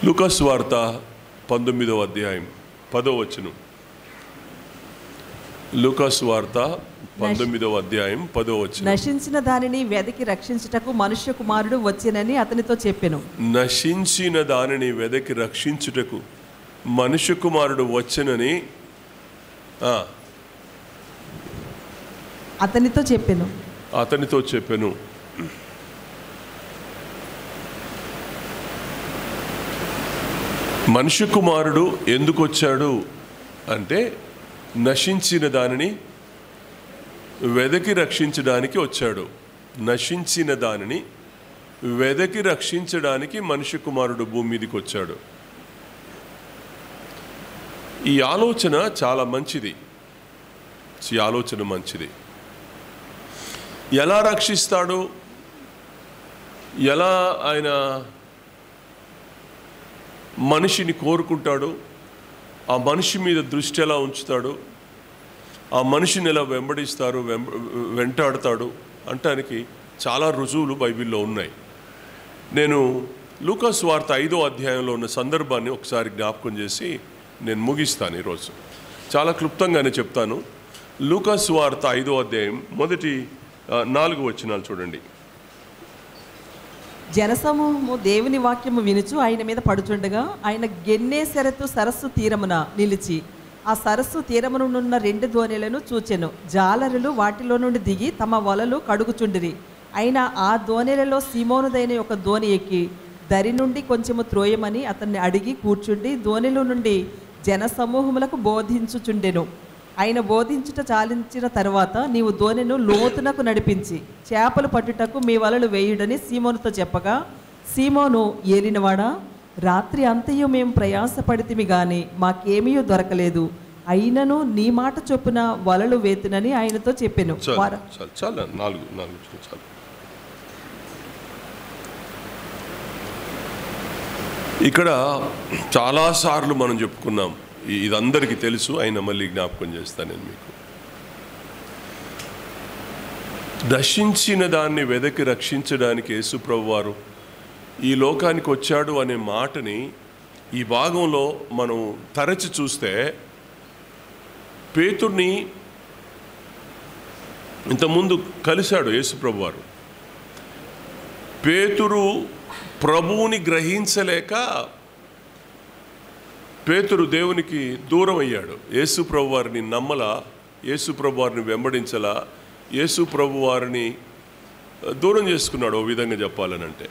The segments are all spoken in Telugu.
లూకాసు వార్త 19వ అధ్యాయం 10వ వచనం. లూకాసు వార్త 19వ అధ్యాయం 10వ వచనం. నశించిన దానిని వెదకి రక్షించుటకు మనుష్య కుమారుడు వచ్చెనని అతనితో చెప్పెను. నశించిన దానిని వెదకి రక్షించుటకు మనుష్య కుమారుడు వచ్చెనని అతనితో చెప్పెను. మనుష్య కుమారుడు ఎందుకు వచ్చాడు అంటే నశించిన దానిని వెదకి రక్షించడానికి వచ్చాడు. నశించిన దానిని వెదకి రక్షించడానికి మనుష్య కుమారుడు భూమి మీదకి వచ్చాడు. ఈ ఆలోచన చాలా మంచిది. ఈ ఆలోచన మంచిది. ఎలా రక్షిస్తాడు, ఎలా ఆయన మనిషిని కోరుకుంటాడు, ఆ మనిషి మీద దృష్టి ఎలా ఉంచుతాడు, ఆ మనిషిని ఎలా వెంటాడతాడు అంటానికి చాలా రుజువులు బైబిల్లో ఉన్నాయి. నేను లూకాసు వార్త 5వ అధ్యాయంలో ఉన్న సందర్భాన్ని ఒకసారి జ్ఞాపకం చేసి నేను ముగిస్తాను. ఈరోజు చాలా క్లుప్తంగానే చెప్తాను. లూకాసు వార్త 5వ అధ్యాయం మొదటి 4 వచనాలు చూడండి. జనసమూహము దేవుని వాక్యము వినుచు ఆయన మీద పడుచుండగా ఆయన గెన్నేసరెతు సరస్సు తీరమున నిలిచి ఆ సరస్సు తీరమునున్న 2 దోణిలను చూచెను. జాలరులు వాటిలో నుండి దిగి తమ వలలు కడుగుచుండిరి. అయినా ఆ దోణిలలో సీమోనుదైన ఒక దోణి ఎక్కి దరి నుండి కొంచెము త్రోయమని అతన్ని అడిగి కూర్చుండి దోణిలో నుండి జనసమూహములకు బోధించుచుండెను. ఆయన బోధించుట చాలించిన తర్వాత నీవు దోణిను లోతునకు నడిపించి చేపలు పట్టుటకు మీ వలలు వేయుడని సీమోనుతో చెప్పగా, సీమోను ఏలినవాడా, రాత్రి అంతయు మేము ప్రయాసపడితిమి గాని మాకేమీ దొరకలేదు, అయినను నీ మాట చొప్పున వలలు వేతునని ఆయనతో చెప్పెను. ఇక్కడ చాలాసార్లు మనం చెప్పుకున్నాం, ఇదందరికీ తెలుసు, అయినా మళ్ళీ జ్ఞాపకం చేస్తాను నేను మీకు. నశించిన దాన్ని వెదకి రక్షించడానికి యేసుప్రభు వారు ఈ లోకానికి వచ్చాడు అనే మాటని ఈ భాగంలో మనం తరచి చూస్తే, పేతుర్ని ఇంతకుముందు కలిశాడు యేసుప్రభు వారు. పేతురు ప్రభువుని గ్రహించలేక పేతురు దేవునికి దూరం అయ్యాడు. యేసు ప్రభు వారిని నమ్మలా, యేసు ప్రభు వారిని వెంబడించలా, యేసు ప్రభు వారిని దూరం చేసుకున్నాడు. ఓ విధంగా చెప్పాలనంటే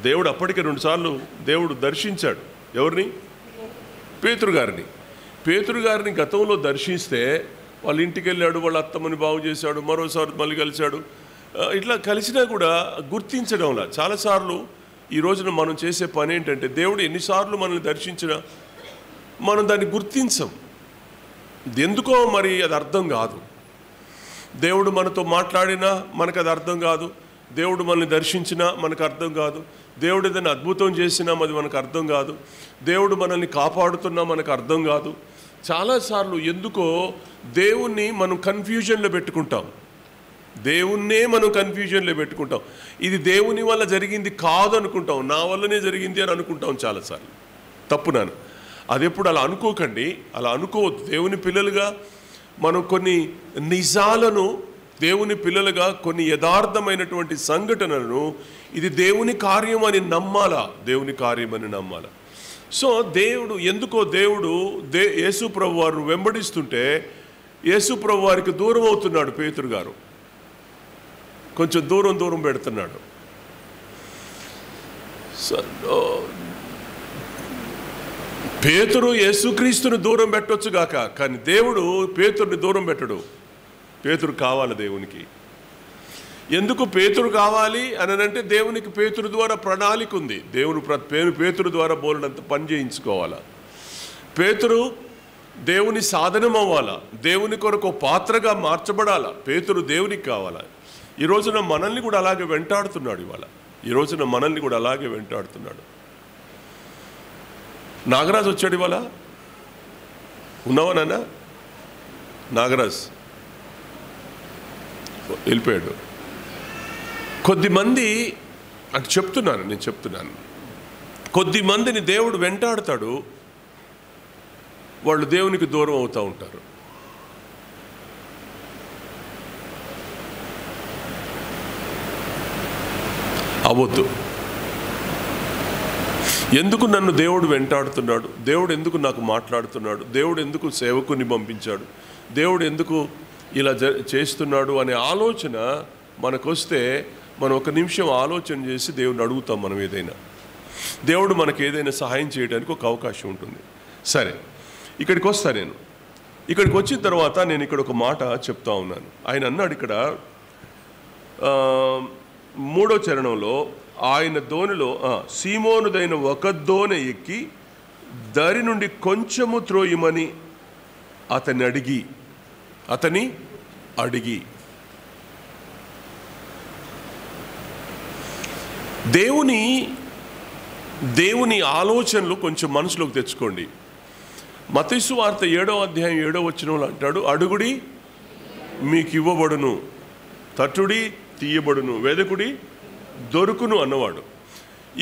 దేవుడు అప్పటికే 2 సార్లు దేవుడు దర్శించాడు. ఎవరిని? పేతురు గారిని గతంలో దర్శిస్తే వాళ్ళ ఇంటికి వెళ్ళాడు, వాళ్ళ అత్తమ్మని బాగు చేశాడు, మరోసారి మళ్ళీ కలిశాడు. ఇట్లా కలిసినా కూడా గుర్తించడంలా. చాలాసార్లు ఈ రోజున మనం చేసే పని ఏంటంటే, దేవుడు ఎన్నిసార్లు మనల్ని దర్శించినా మనం దాన్ని గుర్తించం. ఎందుకో మరి అది అర్థం కాదు. దేవుడు మనతో మాట్లాడినా మనకు అది అర్థం కాదు, దేవుడు మనల్ని దర్శించినా మనకు అర్థం కాదు, దేవుడు ఏదైనా అద్భుతం చేసినా అది మనకు అర్థం కాదు, దేవుడు మనల్ని కాపాడుతున్నా మనకు అర్థం కాదు. చాలాసార్లు ఎందుకో దేవుణ్ణి మనం కన్ఫ్యూజన్లో పెట్టుకుంటాం. ఇది దేవుని వల్ల జరిగింది కాదు అనుకుంటాం, నా వల్లనే జరిగింది అని అనుకుంటాం చాలాసార్లు. తప్పునాను. అది ఎప్పుడు అలా అనుకోకండి, అలా అనుకోవద్దు. దేవుని పిల్లలుగా మనం కొన్ని నిజాలను, దేవుని పిల్లలుగా కొన్ని యథార్థమైనటువంటి సంఘటనలను ఇది దేవుని కార్యం అని నమ్మాలా. సో దేవుడు యేసు ప్రభు వారిని వెంబడిస్తుంటే యేసు ప్రభు వారికి దూరం అవుతున్నాడు. పేతురు గారు కొంచెం దూరం పెడుతున్నాడు. పేతురు యేసుక్రీస్తుని దూరం పెట్టొచ్చు గాక, కానీ దేవుడు పేతురుని దూరం పెట్టడు. పేతురు కావాలి దేవునికి. ఎందుకు పేతురు కావాలి అని అంటే, దేవునికి పేతురు ద్వారా ప్రణాళిక ఉంది. పేతురు ద్వారా బోలెడంత పని చేయించుకోవాలా. పేతురు దేవుని సాధనం అవ్వాలా, దేవుని కొరకు పాత్రగా మార్చబడాలా. పేతురు దేవునికి కావాలా. ఈ రోజున మనల్ని కూడా అలాగే వెంటాడుతున్నాడు. నాగరాజు వచ్చాడు ఇవాళ. ఉన్నావా నాన్న? నాగరాజ్ వెళ్ళిపోయాడు. కొద్దిమంది నేను చెప్తున్నాను కొద్ది మందిని దేవుడు వెంటాడుతాడు, వాళ్ళు దేవునికి దూరం అవుతూ ఉంటారు. అవద్దు. ఎందుకు నన్ను దేవుడు వెంటాడుతున్నాడు, దేవుడు ఎందుకు నాకు మాట్లాడుతున్నాడు, దేవుడు ఎందుకు సేవకుని పంపించాడు, దేవుడు ఎందుకు ఇలా చేస్తున్నాడు అనే ఆలోచన మనకొస్తే మనం ఒక నిమిషం ఆలోచన చేసి దేవుడిని అడుగుతాం. మనం ఏదైనా, దేవుడు మనకు ఏదైనా సహాయం చేయడానికి ఒక అవకాశం ఉంటుంది. సరే, ఇక్కడికి వస్తా. నేను ఇక్కడికి వచ్చిన తర్వాత నేను ఇక్కడ ఒక మాట చెప్తా ఉన్నాను. ఆయన అన్నాడు ఇక్కడ 3వ చరణంలో, ఆయన దోణిలో సీమోనుదైన ఒక దోణి ఎక్కి దరి నుండి కొంచెము త్రోయమని అతని అడిగి దేవుని ఆలోచనలు కొంచెం మనసులోకి తెచ్చుకోండి. మత్తయి సువార్త 7వ అధ్యాయం 7వ వచనంలో అంటాడు, అడుగుడి మీకు ఇవ్వబడును, తట్టుడి తీయబడును, వెదకుడి దొరుకును అన్నవాడు.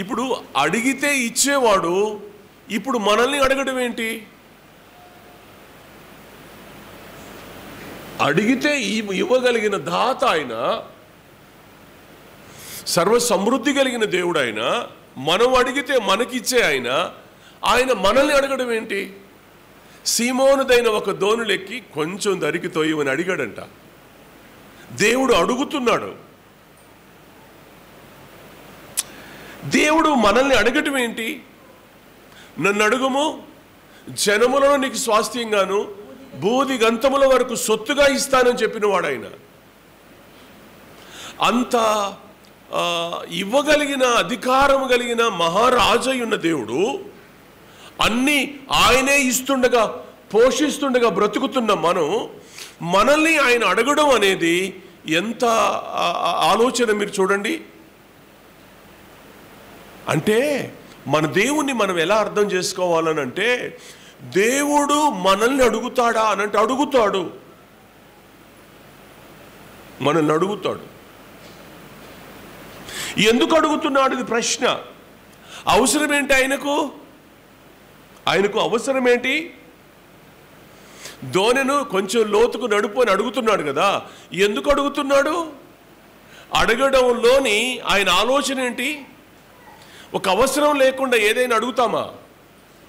ఇప్పుడు అడిగితే ఇచ్చేవాడు ఇప్పుడు మనల్ని అడగడం ఏంటి? అడిగితే ఇవ్వగలిగిన దాత ఆయన, సర్వ సమృద్ధి కలిగిన దేవుడు ఆయన. మనం అడిగితే మనకిచ్చే ఆయన మనల్ని అడగడం ఏంటి? సీమోనుదైన ఒక దోణిలెక్కి కొంచెం దరికి తోయమని అడిగాడంట. దేవుడు అడుగుతున్నాడు. దేవుడు మనల్ని అడగటం ఏంటి? నన్ను అడుగుము, జనములను నీకు స్వాస్థ్యంగాను బూది గంతముల వరకు సొత్తుగా ఇస్తానని చెప్పిన వాడు ఆయన. అంత ఇవ్వగలిగిన అధికారం కలిగిన మహారాజయ్యున్న దేవుడు అన్నీ ఆయనే ఇస్తుండగా, పోషిస్తుండగా బ్రతుకుతున్న మనల్ని ఆయన అడగడం అనేది ఎంత ఆలోచన మీరు చూడండి. అంటే మన దేవుణ్ణి మనం ఎలా అర్థం చేసుకోవాలనంటే, దేవుడు మనల్ని అడుగుతాడా అనంటే అడుగుతాడు, మనల్ని అడుగుతాడు. ఎందుకు అడుగుతున్నాడు? ఇది ప్రశ్న. అవసరం ఏంటి ఆయనకు అవసరం ఏంటి? దోణెను కొంచెం లోతుకు నడుపు అని అడుగుతున్నాడు కదా. ఎందుకు అడుగుతున్నాడు? అడగడంలోని ఆయన ఆలోచన ఏంటి? ఒక అవసరం లేకుండా ఏదైనా అడుగుతామా?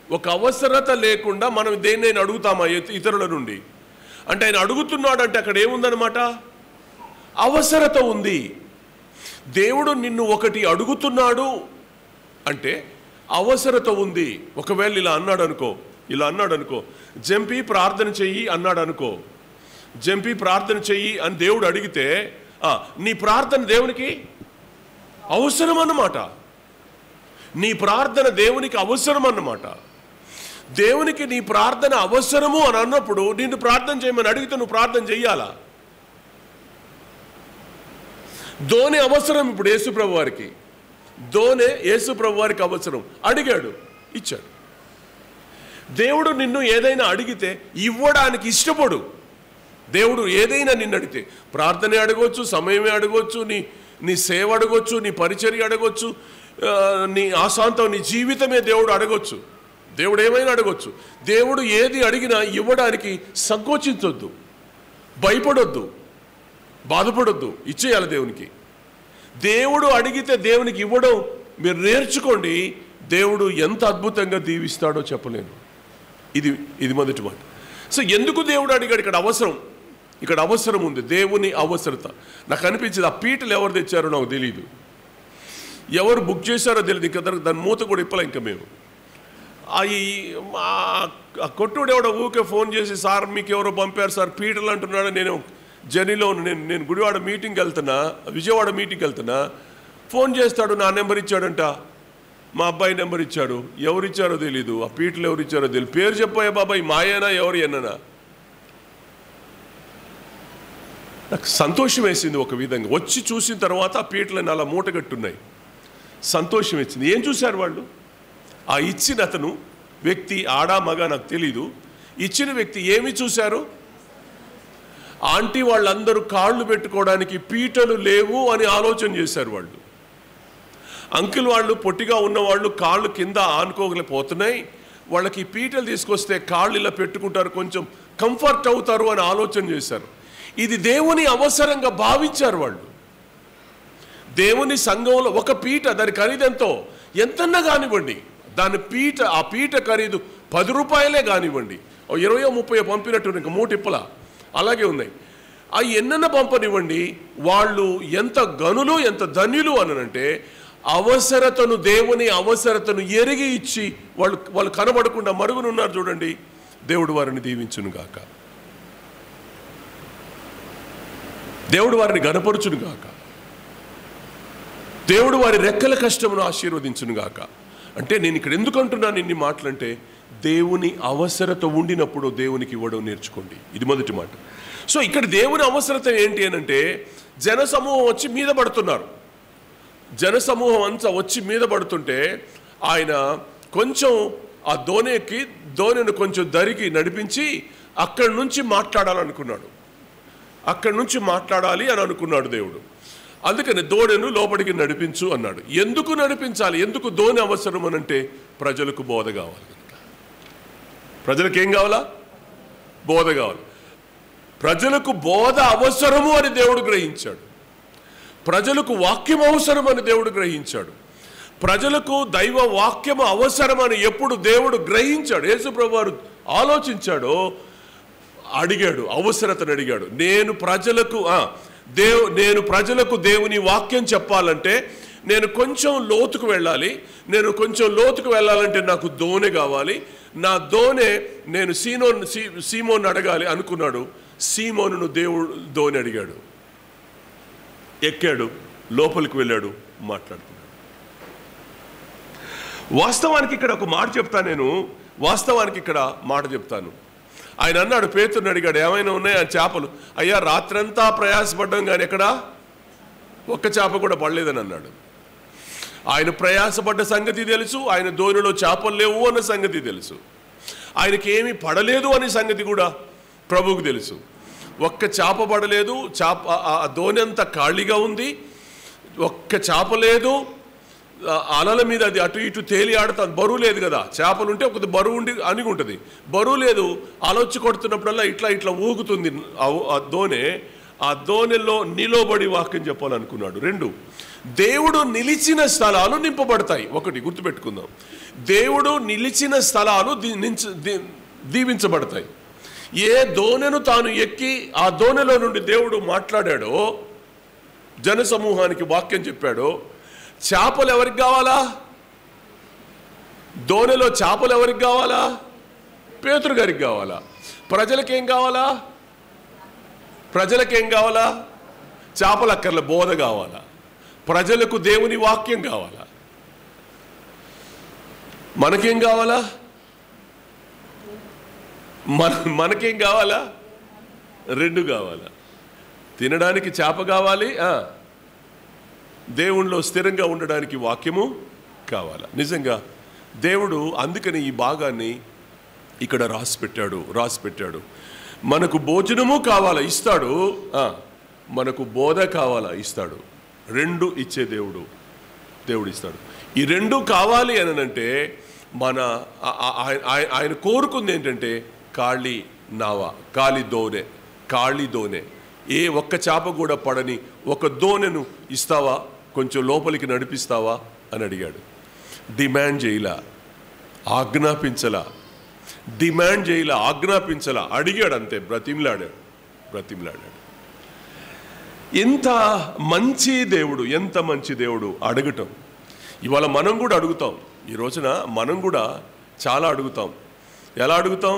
ఒక అవసరత లేకుండా మనం దేన్నైనా అడుగుతామా ఇతరుల నుండి? అంటే ఆయన అడుగుతున్నాడు అంటే అక్కడ ఏముందనమాట? అవసరత ఉంది. దేవుడు నిన్ను ఒకటి అడుగుతున్నాడు అంటే అవసరత ఉంది. ఒకవేళ ఇలా అన్నాడు అనుకో, జంపి ప్రార్థన చెయ్యి అన్నాడు అనుకో, జంపి ప్రార్థన చెయ్యి అని దేవుడు అడిగితే నీ ప్రార్థన దేవునికి అవసరం అన్నమాట. నీ ప్రార్థన దేవునికి అవసరం అన్నమాట. దేవునికి నీ ప్రార్థన అవసరము అని అన్నప్పుడు నిన్ను ప్రార్థన చేయమని అడిగితే నువ్వు ప్రార్థన చెయ్యాలా? దోణి అవసరం. ఇప్పుడు యేసుప్రభు వారికి దోణి యేసుప్రభు వారికి అవసరం. అడిగాడు, ఇచ్చాడు. దేవుడు నిన్ను ఏదైనా అడిగితే ఇవ్వడానికి ఇష్టపడు. దేవుడు ఏదైనా నిన్ను అడిగితే, ప్రార్థనే అడగవచ్చు, సమయమే అడగవచ్చు, నీ సేవ అడగవచ్చు, నీ పరిచర్య అడగవచ్చు, నీ ఆశాంతం నీ జీవితమే దేవుడు అడగవచ్చు. దేవుడు ఏమైనా అడగవచ్చు. దేవుడు ఏది అడిగినా ఇవ్వడానికి సంకోచించొద్దు, భయపడొద్దు, బాధపడొద్దు, ఇచ్చేయాలి దేవునికి. దేవుడు అడిగితే దేవునికి ఇవ్వడం మీరు నేర్చుకోండి. దేవుడు ఎంత అద్భుతంగా దీవిస్తాడో చెప్పలేను. ఇది మొదటి మాట. సో ఎందుకు దేవుడు అడిగాడు? ఇక్కడ అవసరం ఉంది, దేవుని అవసరత. నాకు అనిపించింది ఆ పీటలు ఎవరు తెచ్చారో నాకు తెలియదు, ఎవరు బుక్ చేశారో తెలియదు. ఇంకా దాని మూత కూడా ఇప్పలే. ఇంకా మేము ఆ కొట్టుడు ఎవడో ఊకే ఫోన్ చేసి, సార్ మీకు ఎవరో పంపారు సార్ పీటలు అంటున్నాడు. నేను జర్నీలో నేను గుడివాడ మీటింగ్కి వెళ్తున్నా, విజయవాడ మీటింగ్కి వెళ్తున్నా, ఫోన్ చేస్తాడు, నా నెంబర్ ఇచ్చాడంట, మా అబ్బాయి నెంబర్ ఇచ్చాడు. ఎవరిచ్చారో తెలీదు, ఆ పీటలు ఎవరిచ్చారో తెలియదు. పేరు చెప్పాయా బాబాయ్, మాయేనా ఎవరు ఎన్ననా? నాకు సంతోషం వేసింది ఒక విధంగా. వచ్చి చూసిన తర్వాత ఆ పీటలను అలా మూటగట్టున్నాయి. సంతోషం వేసింది. ఏం చూశారు వాళ్ళు? ఆ ఇచ్చిన అతను వ్యక్తి, ఆడా మగ నాకు తెలీదు, ఇచ్చిన వ్యక్తి ఏమి చూశారు? ఆంటీ వాళ్ళందరూ కాళ్ళు పెట్టుకోవడానికి పీటలు లేవు అని ఆలోచన చేశారు వాళ్ళు. అంకుల్ వాళ్ళు పొట్టిగా ఉన్నవాళ్ళు కాళ్ళు కింద ఆనుకోగలిపోతున్నాయి, వాళ్ళకి పీటలు తీసుకొస్తే కాళ్ళు ఇలా పెట్టుకుంటారు, కొంచెం కంఫర్ట్ అవుతారు అని ఆలోచన చేశారు. ఇది దేవుని అవసరంగా భావించారు వాళ్ళు. దేవుని సంఘంలో ఒక పీట, దాని ఖరీదెంతో ఎంతన్నా కానివ్వండి, ఆ పీట ఖరీదు 10 రూపాయలే కానివ్వండి, 20-30 పంపినట్టు ఇంకా 3 టిప్పల అలాగే ఉన్నాయి. అవి ఎన్నన్నా పంపనివ్వండి, వాళ్ళు ఎంత గనులు ఎంత ధన్యులు అనంటే అవసరతను, దేవుని అవసరతను ఎరిగి ఇచ్చి వాళ్ళు కనబడకుండా మరుగునున్నారు. చూడండి, దేవుడు వారిని దీవించునుగాక, దేవుడు వారిని గణపరుచునుగాక, దేవుడు వారి రెక్కల కష్టమును ఆశీర్వదించునుగాక. అంటే నేను ఇక్కడ ఎందుకు అంటున్నాను ఇన్ని మాటలంటే, దేవుని అవసరత ఉండినప్పుడు దేవునికి ఇవ్వడం నేర్చుకోండి. ఇది మొదటి మాట. సో ఇక్కడ దేవుని అవసరత ఏంటి అనంటే, జనసమూహం వచ్చి మీద పడుతున్నారు. జనసమూహం అంతా వచ్చి మీద పడుతుంటే ఆయన కొంచెం ఆ దోణెను కొంచెం దరికి నడిపించి అక్కడి నుంచి మాట్లాడాలనుకున్నాడు. అక్కడి నుంచి మాట్లాడాలి అని అనుకున్నాడు దేవుడు. అందుకని దోణెను లోపలికి నడిపించు అన్నాడు. ఎందుకు నడిపించాలి, ఎందుకు దోణి అవసరం అనంటే ప్రజలకు బోధ కావాలి కనుక. ప్రజలకు ఏం కావాలా? బోధ కావాలి. ప్రజలకు బోధ అవసరము అని దేవుడు గ్రహించాడు. ప్రజలకు వాక్యం అవసరం అని దేవుడు గ్రహించాడు. ప్రజలకు దైవ వాక్యము అవసరమని ఎప్పుడు దేవుడు గ్రహించాడు, యేసు ప్రభువు వారు ఆలోచించాడో అడిగాడు, అవసరతను అడిగాడు. నేను ప్రజలకు దేవుని వాక్యం చెప్పాలంటే నేను కొంచెం లోతుకు వెళ్ళాలంటే నాకు దోణె కావాలి. నా దోణె నేను సీమోను అడగాలి అనుకున్నాడు. సీమోనును దేవుడు దోణె అడిగాడు. ఎక్కాడు, లోపలికి వెళ్ళాడు, మాట్లాడుతున్నాడు. వాస్తవానికి ఇక్కడ ఒక మాట చెప్తాను. ఆయన అన్నాడు, పేతురుని అడిగాడు, ఏమైనా ఉన్నాయా చేపలు? అయ్యా, రాత్రంతా ప్రయాసపడ్డాం కానీ ఎక్కడా ఒక్క చేప కూడా పడలేదని అన్నాడు. ఆయన ప్రయాసపడ్డ సంగతి తెలుసు, ఆయన దోణిలో చేపలు లేవు అన్న సంగతి తెలుసు, ఆయనకి ఏమీ పడలేదు అనే సంగతి కూడా ప్రభువుకు తెలుసు. ఒక్క చేప పడలేదు, ఆ దోణి అంతా ఖాళీగా ఉంది, ఒక్క చేప లేదు, అలల మీద అది అటు ఇటు తేలి ఆడుతుంది. బరువు లేదు కదా, చేపలుంటే ఒక బరువు అని ఉంటుంది, బరువు లేదు. అలొచ్చి కొడుతున్నప్పుడల్లా ఇట్లా ఊగుతుంది ఆ దోణెలో నిలబడి వాక్యం చెప్పాలనుకున్నాడు. 2, దేవుడు నిలిచిన స్థలాలు నింపబడతాయి. 1 గుర్తుపెట్టుకుందాం, దేవుడు నిలిచిన స్థలాలు దీవించబడతాయి. ఏ దోణెను తాను ఎక్కి ఆ దోణెలో నుండి దేవుడు మాట్లాడాడో, జనసమూహానికి వాక్యం చెప్పాడో, చేపలు ఎవరికి కావాలా? దోణెలో చేపలు ఎవరికి కావాలా? పేతురు గారికి కావాలా? ప్రజలకేం కావాలా? చేపలు అక్కర్ల, బోధ కావాలా? ప్రజలకు దేవుని వాక్యం కావాలా? మనకేం కావాలా? మనకేం కావాలా? 2 కావాలా. తినడానికి చేప కావాలి, దేవునిలో స్థిరంగా ఉండడానికి వాక్యము కావాలా. నిజంగా దేవుడు అందుకని ఈ భాగాన్ని ఇక్కడ రాసి పెట్టాడు. మనకు భోజనము కావాలా, ఇస్తాడు. మనకు బోధ కావాలా, ఇస్తాడు. 2 ఇచ్చే దేవుడు ఇస్తాడు. ఈ 2 కావాలి అని అంటే ఆయన కోరుకుంది ఏంటంటే ఖాళీ దోణె, ఏ ఒక్క చేప కూడా పడని ఒక దోణెను ఇస్తావా, కొంచెం లోపలికి నడిపిస్తావా అని అడిగాడు. డిమాండ్ చేయలా, ఆజ్ఞాపించలా, అడిగాడు అంతే. బ్రతిమలాడాడు. ఎంత మంచి దేవుడు అడగటం. ఇవాళ మనం కూడా అడుగుతాం. ఈ రోజున మనం కూడా చాలా అడుగుతాం. ఎలా అడుగుతాం?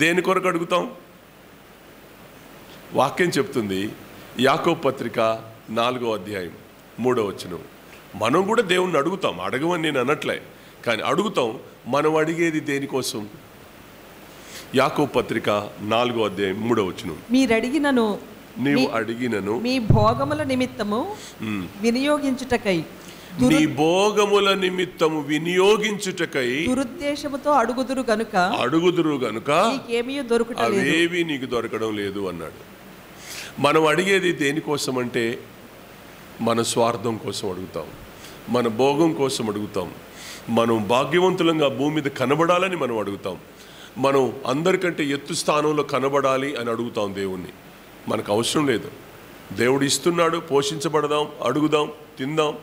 దేని కొరకు అడుగుతాం? వాక్యం చెప్తుంది, యాకోబు పత్రిక 4వ అధ్యాయం 3వ వచనం. మనం కూడా దేవుణ్ణి అడుగుతాం, అడగమని నేను అనట్లే, కానీ అడుగుతాం. మనం అడిగేది దేనికోసం? యాకోబు పత్రిక 4వ అధ్యాయం 3వ వచనం. నీవు అడిగినను మీ భోగముల నిమిత్తము వినియోగించుటకై, నీ భోగముల నిమిత్తము వినియోగించుటకై దురుద్దేశముతో అడుగుదురు గనుక అవేవి నీకు దొరకడం లేదు అన్నాడు. మనం అడిగేది దేనికోసం అంటే మన స్వార్థం కోసం అడుగుతాం, మన భోగం కోసం అడుగుతాం, మనం భాగ్యవంతులంగా భూమి మీద కనబడాలని మనం అడుగుతాం, మనం అందరికంటే ఎత్తు స్థానంలో కనబడాలి అని అడుగుతాం దేవుణ్ణి. మనకు అవసరం లేదు, దేవుడు ఇస్తున్నాడు, పోషించబడదాం, అడుగుదాం, తిందాం,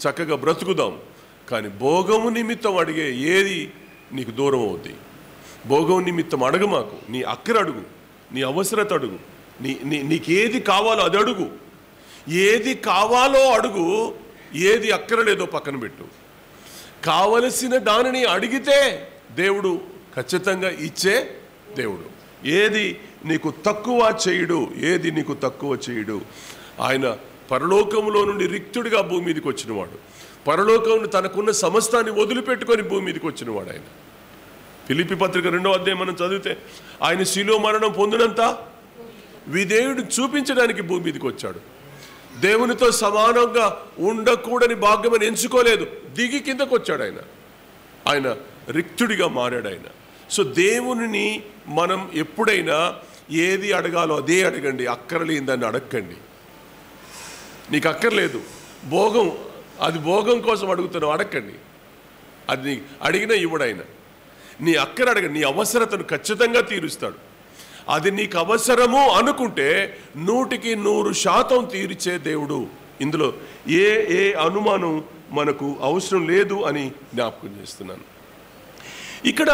చక్కగా బ్రతుకుదాం. కానీ భోగము నిమిత్తం అడిగే ఏది నీకు దూరం అవుద్ది. భోగం నిమిత్తం అడగమాకు, నీ అక్కర అడుగు, నీ అవసరత అడుగు, నీకేది కావాలో అది అడుగు. ఏది కావాలో అడుగు, ఏది అక్కరలేదో పక్కన పెట్టు. కావలసిన దానిని అడిగితే దేవుడు ఖచ్చితంగా ఇచ్చే దేవుడు. ఏది నీకు తక్కువ చేయడు, ఏది నీకు తక్కువ చేయడు. ఆయన పరలోకంలో నుండి రిక్తుడిగా భూమి మీదకి వచ్చినవాడు, పరలోకం తనకున్న సమస్తాన్ని వదిలిపెట్టుకొని భూమి మీదకి వచ్చినవాడు ఆయన. ఫిలిప్పీ పత్రిక 2వ అధ్యాయం మనం చదివితే ఆయన శిలువ మరణం పొందినంత విధేయుడు చూపించడానికి భూమి మీదకి వచ్చాడు. దేవునితో సమానంగా ఉండకూడని భాగ్యమని ఎంచుకోలేదు, దిగి కిందకు వచ్చాడు ఆయన. ఆయన రిక్తుడిగా మారాడు ఆయన. సో దేవుని మనం ఎప్పుడైనా ఏది అడగాలో అదే అడగండి, అక్కర్లేని దాన్ని అడగండి. నీకు అక్కర్లేదు భోగం, అది భోగం కోసం అడుగుతున్నావు, అడగండి. అది నీ అడిగినా ఇవ్వడైనా. నీ అక్కర అడగండి, నీ అవసరతను ఖచ్చితంగా తీరుస్తాడు. అది నీకు అవసరము అనుకుంటే 100% తీర్చే దేవుడు. ఇందులో ఏ అనుమానం మనకు అవసరం లేదు అని జ్ఞాపకం చేస్తున్నాను. ఇక్కడ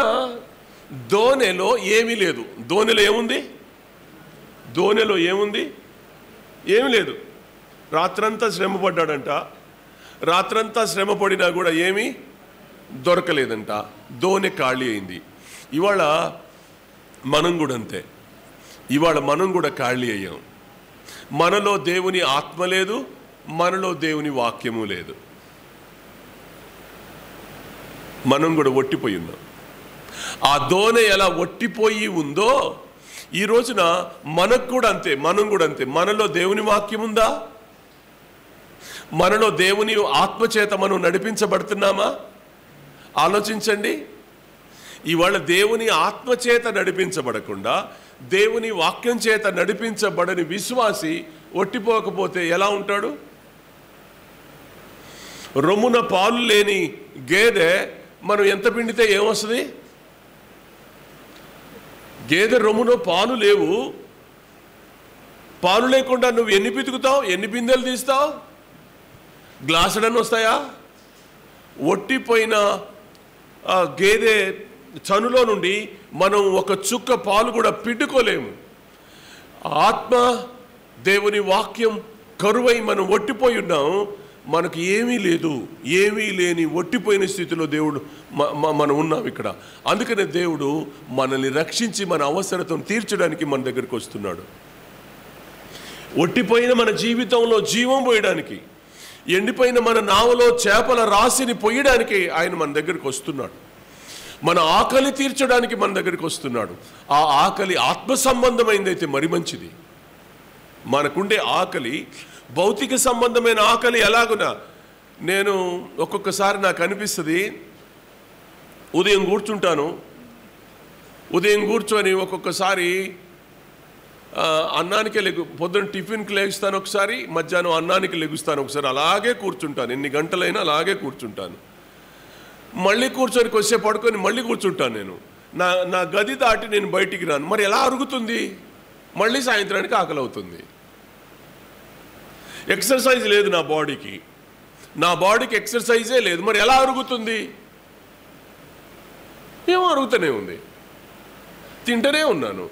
దోణెలో ఏమీ లేదు. దోణెలో ఏముంది? దోణెలో ఏముంది? ఏమీ లేదు. రాత్రంతా శ్రమ పడ్డాడంట, రాత్రంతా శ్రమ పడినా కూడా ఏమీ దొరకలేదంట, దోణె ఖాళీ అయింది. ఇవాళ మనం కూడా అంతే, ఇవాళ మనం కూడా ఖాళీ అయ్యాం. మనలో దేవుని ఆత్మ లేదు, మనలో దేవుని వాక్యము లేదు. మనం కూడా ఒట్టిపోయి ఉన్నాం. ఆ దోణె ఎలా ఒట్టిపోయి ఉందో ఈ రోజున మనకు కూడా అంతే, మనం కూడా అంతే. మనలో దేవుని వాక్యం ఉందా? మనలో దేవుని ఆత్మచేత మనం నడిపించబడుతున్నామా? ఆలోచించండి. ఇవాళ దేవుని ఆత్మచేత నడిపించబడకుండా దేవుని వాక్యం చేత నడిపించబడని విశ్వాసి ఒట్టిపోకపోతే ఎలా ఉంటాడు? రొమ్మున పాలు లేని గేదె మనం ఎంత పిండితే ఏమొస్తుంది? గేదె రొమ్మున పాలు లేవు, పాలు లేకుండా నువ్వు ఎన్ని పితుకుతావు, ఎన్ని బిందెలు తీస్తావు? గ్లాసుడని వస్తాయా? ఒట్టిపోయిన గేదె చనులో నుండి మనం ఒక చుక్క పాలు కూడా పిండుకోలేము. ఆత్మ దేవుని వాక్యం కరువై మనం ఒట్టిపోయి ఉన్నాం. మనకు ఏమీ లేదు, ఏమీ లేని ఒట్టిపోయిన స్థితిలో దేవుడు మనం ఉన్నాం ఇక్కడ. అందుకనే దేవుడు మనల్ని రక్షించి మన అవసరతను తీర్చడానికి మన దగ్గరికి వస్తున్నాడు. ఒట్టిపోయిన మన జీవితంలో జీవం పోయడానికి, ఎండిపోయిన మన నావలో చేపల రాశిని పొయ్యడానికి ఆయన మన దగ్గరికి వస్తున్నాడు. మన ఆకలి తీర్చడానికి మన దగ్గరికి వస్తున్నాడు. ఆ ఆకలి ఆత్మ సంబంధమైందైతే మరి మంచిది. మనకుండే ఆకలి భౌతిక సంబంధమైన ఆకలి ఎలాగునా, నేను ఒక్కొక్కసారి నాకు అనిపిస్తుంది, ఉదయం కూర్చొని ఒక్కొక్కసారి అన్నానికి పొద్దున్న టిఫిన్కి లెగుస్తాను, ఒకసారి మధ్యాహ్నం అన్నానికి లెగుస్తాను, ఒకసారి అలాగే కూర్చుంటాను. ఎన్ని గంటలైనా అలాగే కూర్చుంటాను. మళ్ళీ కూర్చొని కొద్దిసేపు పడుకొని మళ్ళీ కూర్చుంటాను. నేను నా గది దాటి నేను బయటికి రాను. మరి ఎలా అరుగుతుంది? మళ్ళీ సాయంత్రానికి ఆకలి అవుతుంది. ఎక్సర్సైజ్ లేదు నా బాడీకి ఎక్సర్సైజే లేదు. మరి ఎలా అరుగుతుంది? ఏమో అరుగుతూనే ఉంది. తింటూనే ఉన్నాను,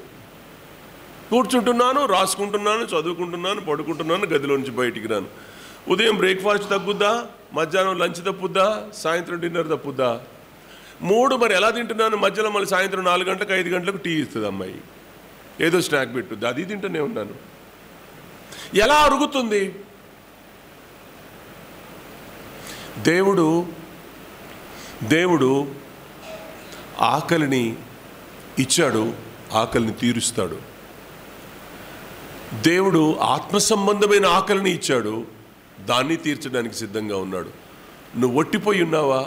కూర్చుంటున్నాను, రాసుకుంటున్నాను, చదువుకుంటున్నాను, పడుకుంటున్నాను, గదిలో నుంచి బయటికి రాను. ఉదయం బ్రేక్ఫాస్ట్ తగ్గుద్దా, మధ్యాహ్నం లంచ్ తప్పుద్దా, సాయంత్రం డిన్నర్ తప్పుద్దా? 3 మరి ఎలా తింటున్నాను? మధ్యలో మళ్ళీ సాయంత్రం 4 గంటలకు 5 గంటలకు టీ ఇస్తుంది అమ్మాయి, ఏదో స్నాక్ పెట్టుద్ది, అది తింటూనే ఉన్నాను. ఎలా అరుగుతుంది? దేవుడు ఆకలిని ఇచ్చాడు, ఆకలిని తీరుస్తాడు. దేవుడు ఆత్మ సంబంధమైన ఆకలిని ఇచ్చాడు, దాన్ని తీర్చడానికి సిద్ధంగా ఉన్నాడు. నువ్వు ఒట్టిపోయి ఉన్నావా?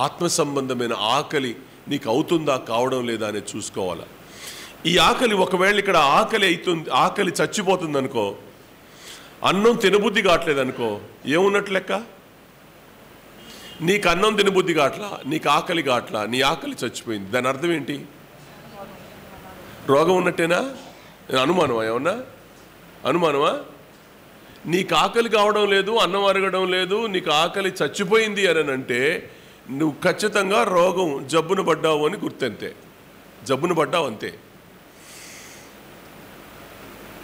ఆత్మ సంబంధమైన ఆకలి నీకు అవుతుందా, కావడం లేదా అనేది చూసుకోవాలా. ఈ ఆకలి ఒకవేళ ఇక్కడ ఆకలి చచ్చిపోతుంది అనుకో, అన్నం తినబుద్ధి కావట్లేదు అనుకో, ఏమున్నట్లు లెక్క? నీకు అన్నం తినబుద్ధి కావట్లా, నీకు ఆకలి కావట్లా, నీ ఆకలి చచ్చిపోయింది. దాని అర్థం ఏంటి? రోగం ఉన్నట్టేనా? అనుమానమా? ఏమన్నా అనుమానమా? నీకు ఆకలి కావడం లేదు, అన్నం అరగడం లేదు, నీకు ఆకలి చచ్చిపోయింది అని అంటే నువ్వు ఖచ్చితంగా రోగం, జబ్బున పడ్డావు అని గుర్తంతే. జబ్బున పడ్డావు అంతే.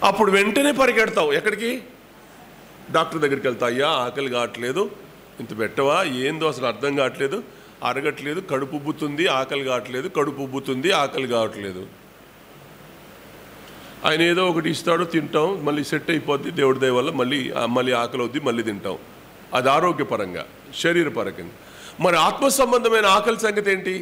అప్పుడు వెంటనే పరిగెడతావు ఎక్కడికి? డాక్టర్ దగ్గరికి వెళ్తా. అయ్యా ఆకలి కావట్లేదు, ఇంత పెట్టవా, ఏందో అసలు అర్థం కావట్లేదు, అరగట్లేదు, కడుపు ఉబ్బుతుంది, ఆకలి కావట్లేదు, కడుపు ఉబ్బుతుంది, ఆకలి కావట్లేదు. ఆయన ఏదో ఒకటి ఇస్తాడు, తింటాం, మళ్ళీ సెట్ అయిపోద్ది దేవుడి దయ వల్ల, మళ్ళీ ఆకలి అవుద్ది, మళ్ళీ తింటాం. అది ఆరోగ్యపరంగా, శరీరపరంగా. మరి ఆత్మ సంబంధమైన ఆకలి సంగతి ఏంటి?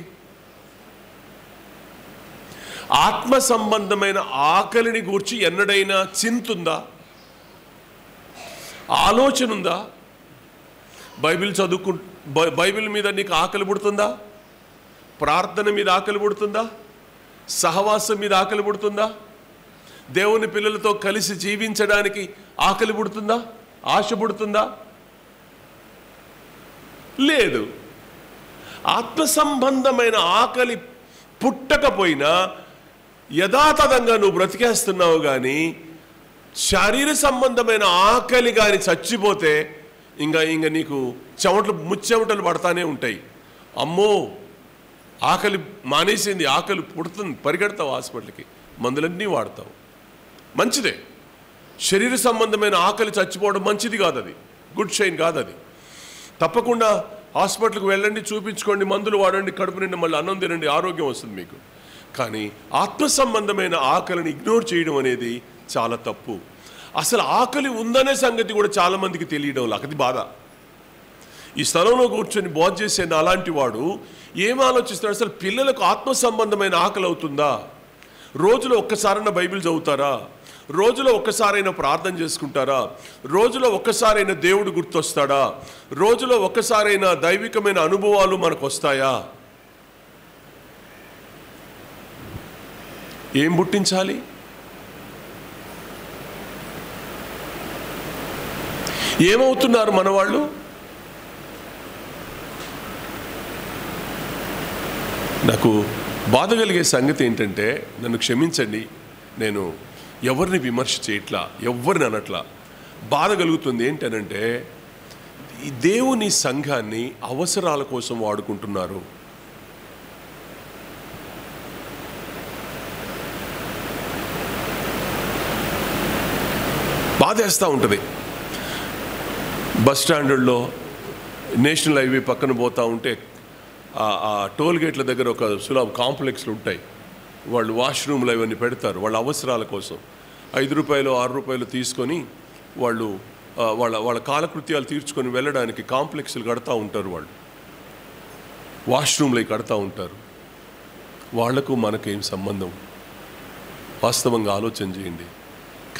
ఆత్మ సంబంధమైన ఆకలిని గూర్చి ఎన్నడైనా చింతుందా? ఆలోచన ఉందా? బైబిల్ మీద నీకు ఆకలి పుడుతుందా? ప్రార్థన మీద ఆకలి పుడుతుందా? సహవాసం మీద ఆకలి పుడుతుందా? దేవుని పిల్లలతో కలిసి జీవించడానికి ఆకలి పుడుతుందా? ఆశ పుడుతుందా? లేదు. ఆత్మ సంబంధమైన ఆకలి పుట్టకపోయినా యథాతథంగా నువ్వు బ్రతికేస్తున్నావు. కానీ శారీర సంబంధమైన ఆకలి కానీ చచ్చిపోతే ఇంకా నీకు ముచ్చెమటలు పడతానే ఉంటాయి. అమ్మో ఆకలి మానేసింది, ఆకలి పుడుతుంది, పరిగెడతావు హాస్పిటల్కి, మందులన్నీ వాడతావు. మంచిదే. శరీర సంబంధమైన ఆకలి చచ్చిపోవడం మంచిది కాదు, అది గుడ్ షైన్ కాదు. అది తప్పకుండా హాస్పిటల్కి వెళ్ళండి, చూపించుకోండి, మందులు వాడండి, కడుపు నిండి మళ్ళీ అన్నం తినండి, ఆరోగ్యం వస్తుంది మీకు. కానీ ఆత్మ సంబంధమైన ఆకలిని ఇగ్నోర్ చేయడం అనేది చాలా తప్పు. అసలు ఆకలి ఉందనే సంగతి కూడా చాలామందికి తెలియడం లేదు. అది బాధ. ఈ స్థలంలో కూర్చొని బోధ చేసే అలాంటి వాడు ఏం ఆలోచిస్తాడు? అసలు పిల్లలకు ఆత్మ సంబంధమైన ఆకలి అవుతుందా? రోజులో ఒక్కసారైనా బైబిల్ చదువుతారా? రోజులో ఒక్కసారైనా ప్రార్థన చేసుకుంటారా? రోజులో ఒక్కసారైనా దేవుడు గుర్తొస్తాడా? రోజులో ఒక్కసారైనా దైవికమైన అనుభవాలు మనకు వస్తాయా? ఏం పుట్టించాలి? ఏమవుతున్నారు మనవాళ్ళు? నాకు బాధ కలిగే సంగతి ఏంటంటే, నన్ను క్షమించండి, నేను ఎవరిని విమర్శ చేయట్లా, ఎవరిని అనట్లా. బాధ కలుగుతుంది ఏంటనంటే, ఈ దేవుని సంఘాన్ని అవసరాల కోసం వాడుకుంటున్నారు. బాధేస్తూ ఉంటుంది. బస్ స్టాండ్లో నేషనల్ హైవే పక్కన పోతూ ఉంటే ఆ టోల్ గేట్ల దగ్గర ఒక సులభ కాంప్లెక్స్లు ఉంటాయి. వాళ్ళు వాష్రూమ్లు అవన్నీ పెడతారు వాళ్ళ అవసరాల కోసం. 5 రూపాయలు 6 రూపాయలు తీసుకొని వాళ్ళు వాళ్ళ కాలకృత్యాలు తీర్చుకొని వెళ్ళడానికి కాంప్లెక్స్లు కడతా ఉంటారు. వాళ్ళు వాష్రూమ్లు కడతా ఉంటారు. వాళ్లకు మనకేం సంబంధం? వాస్తవంగా ఆలోచన చేయండి.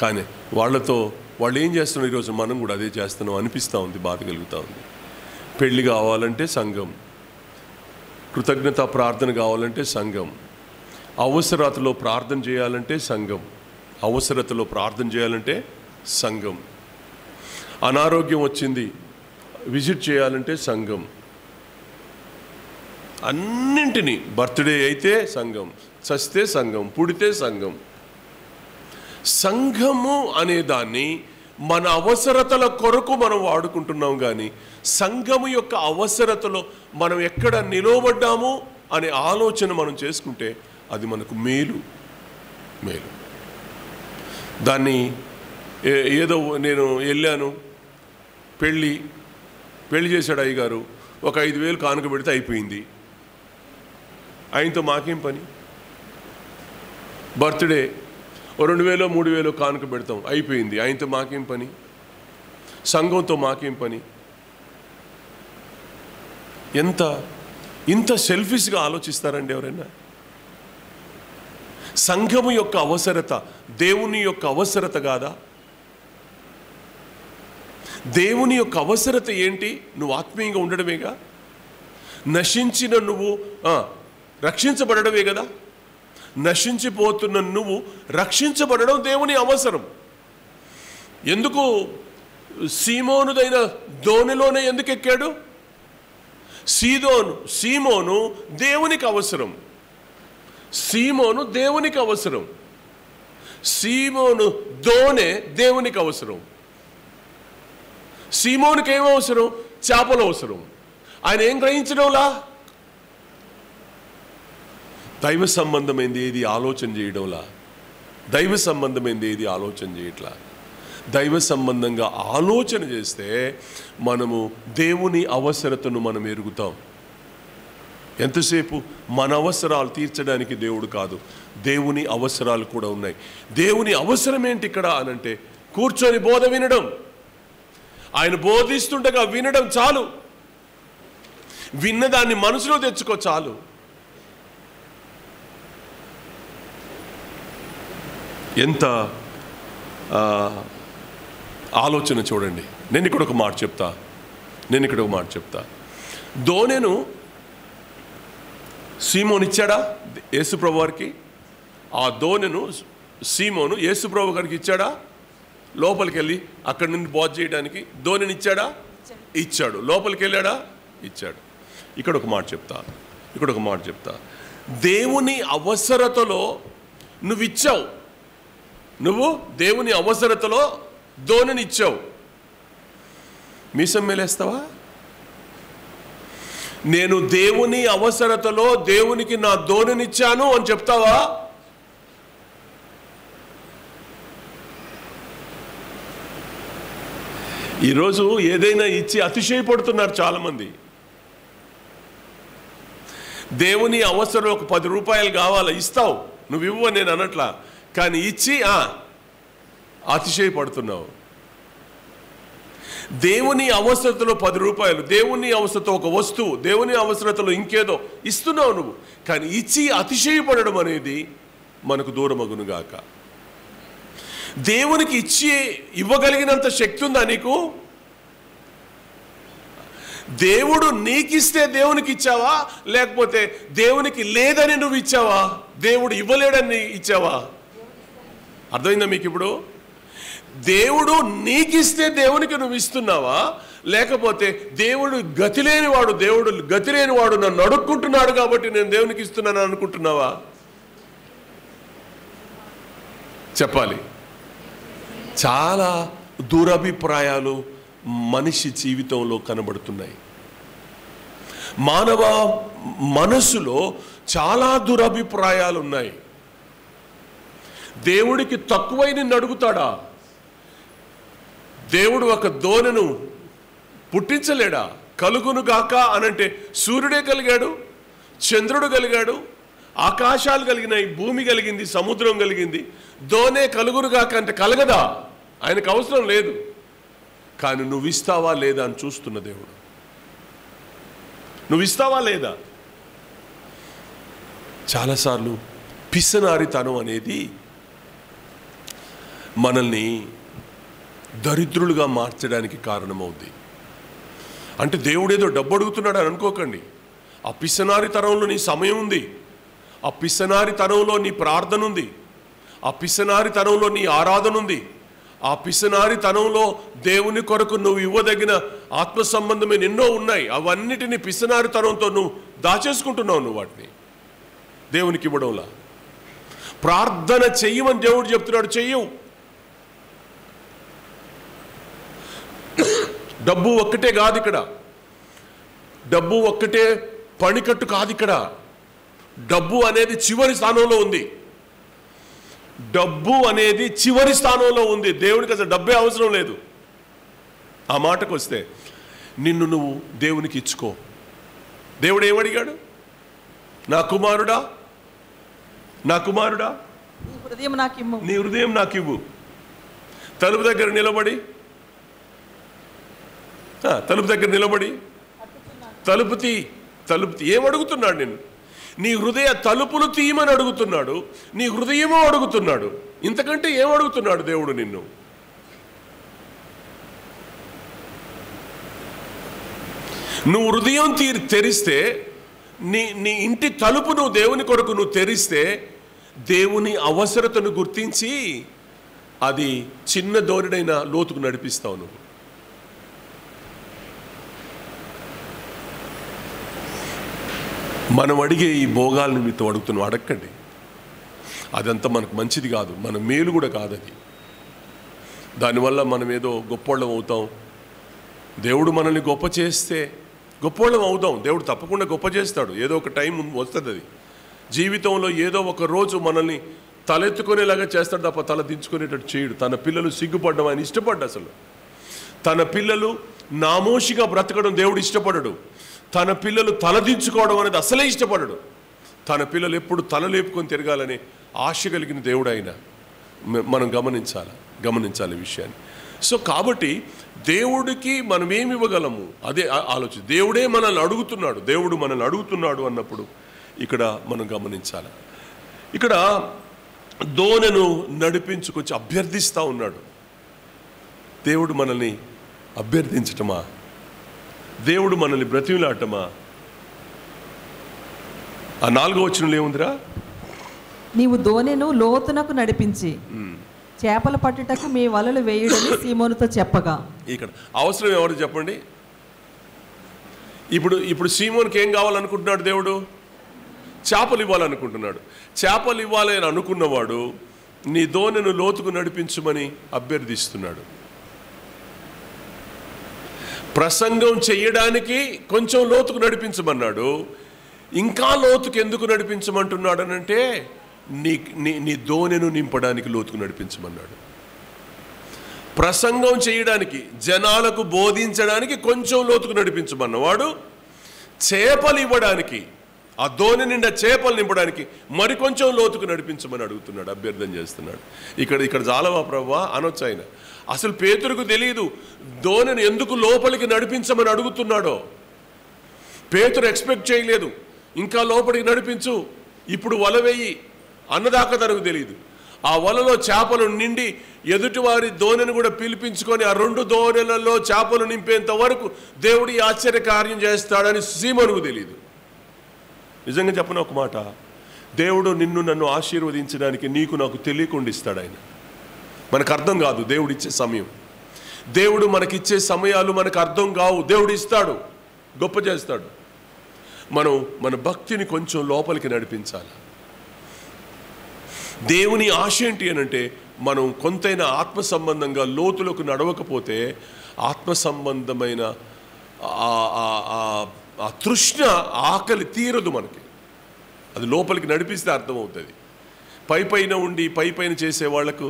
కానీ వాళ్ళు ఏం చేస్తున్నారు? ఈరోజు మనం కూడా అదే చేస్తున్నాం అనిపిస్తూ ఉంది, బాధ కలుగుతూ ఉంది. పెళ్ళి కావాలంటే సంఘం, కృతజ్ఞత ప్రార్థన కావాలంటే సంఘం, అవసరతలో ప్రార్థన చేయాలంటే సంఘం, అవసరతలో ప్రార్థన చేయాలంటే సంఘం, అనారోగ్యం వచ్చింది విజిట్ చేయాలంటే సంఘం, అన్నింటినీ, బర్త్డే అయితే సంఘం, చస్తే సంఘం, పుడితే సంఘం. సంఘము అనే దాన్ని మన అవసరతల కొరకు మనం వాడుకుంటున్నాం. కానీ సంఘము యొక్క అవసరతలో మనం ఎక్కడ నిలవబడ్డాము అనే ఆలోచన మనం చేసుకుంటే అది మనకు మేలు. దాన్ని ఏదో నేను వెళ్ళాను, పెళ్ళి చేశాడు అయ్యగారు, ఒక 5,000 కానుక పెడితే అయిపోయింది, ఆయనతో మాకేం పని? బర్త్డే 2,000 3,000 కానుక పెడతాం, అయిపోయింది, ఆయనతో మాకేం పని? సంఘంతో మాకేం పని? ఇంత సెల్ఫిష్గా ఆలోచిస్తారండి ఎవరైనా? సంఘము యొక్క అవసరత దేవుని యొక్క అవసరత కాదా? దేవుని యొక్క అవసరత ఏంటి? నువ్వు ఆత్మీయంగా ఉండడమేగా, నశించిన నువ్వు రక్షించబడడమే కదా. నశించిపోతున్న నువ్వు రక్షించబడడం దేవుని అవసరం. ఎందుకు సీమోనుదైన దోణిలోనే ఎందుకు ఎక్కాడు? సీమోను దేవునికి అవసరం. సీమోను దేవునికి అవసరం. సీమోను దోణె దేవునికి అవసరం. సీమోనుకి ఏం అవసరం? చేపలు అవసరం. ఆయన ఏం గ్రహించడంలా? దైవ సంబంధమైంది ఏది ఆలోచన చేయడంలా. దైవ సంబంధమైంది ఏది ఆలోచన చేయట్లా. దైవ సంబంధంగా ఆలోచన చేస్తే మనము దేవుని అవసరతను మనం ఎరుగుతాం. ఎంతసేపు మన అవసరాలు తీర్చడానికి దేవుడు కాదు, దేవుని అవసరాలు కూడా ఉన్నాయి. దేవుని అవసరం ఏంటి ఇక్కడ అనంటే కూర్చొని బోధ వినడం. ఆయన బోధిస్తుండగా వినడం చాలు. విన్నదాన్ని మనసులో తెచ్చుకో చాలు. ఎంత ఆలోచన చూడండి. నేను ఇక్కడ ఒక మాట చెప్తా. దోణెను సీమోను ఇచ్చాడా యేసుప్రభు వారికి? ఆ దోణెను సీమోను యేసుప్రభు గారికి ఇచ్చాడా? లోపలికి వెళ్ళి అక్కడి నుండి బోధ చేయడానికి దోణెని ఇచ్చాడా? ఇచ్చాడు. లోపలికి వెళ్ళాడా? ఇచ్చాడు. ఇక్కడ ఒక మాట చెప్తా. దేవుని అవసరతలో నువ్వు ఇచ్చావు. నువ్వు దేవుని అవసరతలో దోణిని ఇచ్చావు. మీసం మేలేస్తావా? నేను దేవుని అవసరతలో దేవునికి నా దోణినిచ్చాను అని చెప్తావా? ఈరోజు ఏదైనా ఇచ్చి అతిశయపడుతున్నారు చాలామంది. దేవుని అవసరం ఒక 10 రూపాయలు కావాలా, ఇస్తావు. నువ్వు ఇవ్వ నేను అనట్లా, కానీ ఇచ్చి అతిశయపడుతున్నావు. దేవుని అవసరతలో 10 రూపాయలు, దేవుని అవసరతో ఒక వస్తువు, దేవుని అవసరతలో ఇంకేదో ఇస్తున్నావు నువ్వు, కానీ ఇచ్చి అతిశయపడడం అనేది మనకు దూరమగునుగాక. దేవునికి ఇచ్చి ఇవ్వగలిగినంత శక్తి ఉందా నీకు? దేవుడు నీకిస్తే దేవునికి ఇచ్చావా, లేకపోతే దేవునికి లేదని నువ్వు ఇచ్చావా? దేవుడు ఇవ్వలేడని ఇచ్చావా? అర్థమైందా మీకు ఇప్పుడు? దేవుడు నీకిస్తే దేవునికి నువ్వు ఇస్తున్నావా, లేకపోతే దేవుడు గతి లేనివాడు నన్ను అడుక్కుంటున్నాడు కాబట్టి నేను దేవునికి ఇస్తున్నాను అనుకుంటున్నావా? చెప్పాలి. చాలా దురభిప్రాయాలు మనిషి జీవితంలో కనబడుతున్నాయి. మానవ మనసులో చాలా దురభిప్రాయాలు ఉన్నాయి. దేవుడికి తక్కువై నిన్ను అడుగుతాడా? దేవుడు ఒక దోణెను పుట్టించలేడా? కలుగును గాక అనంటే సూర్యుడే కలిగాడు, చంద్రుడు కలిగాడు, ఆకాశాలు కలిగినాయి, భూమి కలిగింది, సముద్రం కలిగింది. దోణె కలుగును గాక అంటే కలగదా? ఆయనకు అవసరం లేదు. కానీ నువ్వు ఇస్తావా లేదా అని చూస్తున్న దేవుడు. నువ్వు ఇస్తావా లేదా? చాలాసార్లు పిసనారితనం అనేది మనల్ని దరిద్రులుగా మార్చడానికి కారణమవుద్ది. అంటే దేవుడేదో డబ్బు అడుగుతున్నాడు అని అనుకోకండి. ఆ పిసనారి తరంలో నీ సమయం ఉంది, ఆ పిసనారి తరంలో నీ ప్రార్థన ఉంది, ఆ పిసనారి తరంలో నీ ఆరాధన ఉంది, ఆ పిసనారి తనంలో దేవుని కొరకు నువ్వు ఇవ్వదగిన ఆత్మ సంబంధమైన ఎన్నో ఉన్నాయి. అవన్నిటినీ పిసనారి తనంతో నువ్వు దాచేసుకుంటున్నావు. నువ్వు వాటిని దేవునికి ఇవ్వడంలా. ప్రార్థన చెయ్యమని దేవుడు చెప్తున్నాడు, చెయ్యవు. డబ్బు ఒక్కటే కాదు ఇక్కడ, డబ్బు ఒక్కటే పనికట్టు కాదు ఇక్కడ. డబ్బు అనేది చివరి స్థానంలో ఉంది. డబ్బు అనేది చివరి స్థానంలో ఉంది. దేవునికి అసలు డబ్బే అవసరం లేదు. ఆ మాటకు వస్తే నిన్ను నువ్వు దేవునికి ఇచ్చుకో. దేవుడు ఏమడిగాడు? నా కుమారుడా నీ హృదయం నాకు ఇవ్వు. తలుపు దగ్గర నిలబడి తలుపు తీ ఏమడుగుతున్నాడు? నిన్ను నీ హృదయ తలుపులు తీయమని అడుగుతున్నాడు. నీ హృదయమో అడుగుతున్నాడు. ఇంతకంటే ఏమడుగుతున్నాడు దేవుడు నిన్ను? నువ్వు హృదయం తెరిస్తే, నీ ఇంటి తలుపు నువ్వు దేవుని కొరకు నువ్వు తెరిస్తే, దేవుని అవసరతను గుర్తించి అది చిన్న దోణిడైన లోతుకు నడిపిస్తావు నువ్వు. మనం అడిగే ఈ భోగాల నిమిత్తం అడుగుతున్నాం, అడగండి. అదంతా మనకు మంచిది కాదు, మన మేలు కూడా కాదు అది. దానివల్ల మనం ఏదో గొప్పోళ్ళం అవుతాం. దేవుడు మనల్ని గొప్ప చేస్తే గొప్పోళ్ళం అవుతాం. దేవుడు తప్పకుండా గొప్ప చేస్తాడు. ఏదో ఒక టైం వస్తుంది. అది జీవితంలో ఏదో ఒక రోజు మనల్ని తలెత్తుకునేలాగా చేస్తాడు తప్ప తల దించుకునేటట్టు చేయడు. తన పిల్లలు సిగ్గుపడడం ఆయన ఇష్టపడ్డు. అసలు తన పిల్లలు నామోషిగా బ్రతకడం దేవుడు ఇష్టపడడు. తన పిల్లలు తలదించుకోవడం అనేది అసలే ఇష్టపడడు. తన పిల్లలు ఎప్పుడు తల లేపుకొని తిరగాలని ఆశ కలిగిన దేవుడు ఆయన. మనం గమనించాలి విషయాన్ని. సో కాబట్టి దేవుడికి మనం ఏమి ఇవ్వగలము అదే ఆలోచన. దేవుడే మనల్ని అడుగుతున్నాడు. దేవుడు మనల్ని అడుగుతున్నాడు అన్నప్పుడు ఇక్కడ మనం గమనించాలి. ఇక్కడ దోణెను నడిపించుకొచ్చి అభ్యర్థిస్తూ ఉన్నాడు. దేవుడు మనల్ని అభ్యర్థించటమా? దేవుడు మనల్ని బ్రతిమిలాటమా? ఆ 4వ వచనంలో ఏముందిరా? నీవు దోణెను లోతునకు నడిపించి చేపల పట్టుటకు మీ వలలు వేయుడని సీమోనుతో చెప్పగా. ఇక్కడ అవసరం ఎవరు చెప్పండి? ఇప్పుడు సీమోనుకి ఏం కావాలనుకుంటున్నాడు? దేవుడు చేపలు ఇవ్వాలనుకుంటున్నాడు. చేపలు ఇవ్వాలి అని అనుకున్నవాడు నీ దోణెను లోతుకు నడిపించమని అభ్యర్థిస్తున్నాడు. ప్రసంగం చెయ్యడానికి కొంచెం లోతుకు నడిపించమన్నాడు. ఇంకా లోతుకు ఎందుకు నడిపించమంటున్నాడు అనంటే నీ దోణెను నింపడానికి లోతుకు నడిపించమన్నాడు. ప్రసంగం చేయడానికి, జనాలకు బోధించడానికి కొంచెం లోతుకు నడిపించమన్నవాడు చేపలు ఇవ్వడానికి, ఆ దోణి నిండా చేపలు నింపడానికి మరికొంచెం లోతుకు నడిపించమని అడుగుతున్నాడు, అభ్యర్థన చేస్తున్నాడు. ఇక్కడ చాలవా ప్రభువా అనొచ్చు ఆయన. అసలు పేతురుకు తెలియదు దోణిని ఎందుకు లోపలికి నడిపించమని అడుగుతున్నాడో. పేతురు ఎక్స్పెక్ట్ చేయలేదు ఇంకా లోపలికి నడిపించు, ఇప్పుడు వల వేయి అన్నదాకా తనకు తెలియదు. ఆ వలలో చేపలు నిండి ఎదుటివారి దోణిని కూడా పిలిపించుకొని ఆ 2 దోణెలలో చేపలు నింపేంత వరకు దేవుడు ఈ ఆశ్చర్య కార్యం చేస్తాడని సీమోనుకు తెలియదు. నిజంగా చెప్పిన ఒక మాట, దేవుడు నిన్ను నన్ను ఆశీర్వదించడానికి నీకు నాకు తెలియకుండా ఇస్తాడు ఆయన. మనకు అర్థం కాదు దేవుడు ఇచ్చే సమయం. దేవుడు మనకిచ్చే సమయాలు మనకు అర్థం కావు. దేవుడు ఇస్తాడు, గొప్ప చేస్తాడు. మనం మన భక్తిని కొంచెం లోపలికి నడిపించాలి. దేవుని ఆశ ఏంటి అనంటే మనం కొంతైనా ఆత్మ సంబంధంగా లోతులకు నడవకపోతే ఆత్మ సంబంధమైన ఆ తృష్ణ, ఆకలి తీరదు మనకి. అది లోపలికి నడిపిస్తే అర్థమవుతుంది. పైపైన ఉండి పైపైన చేసే వాళ్లకు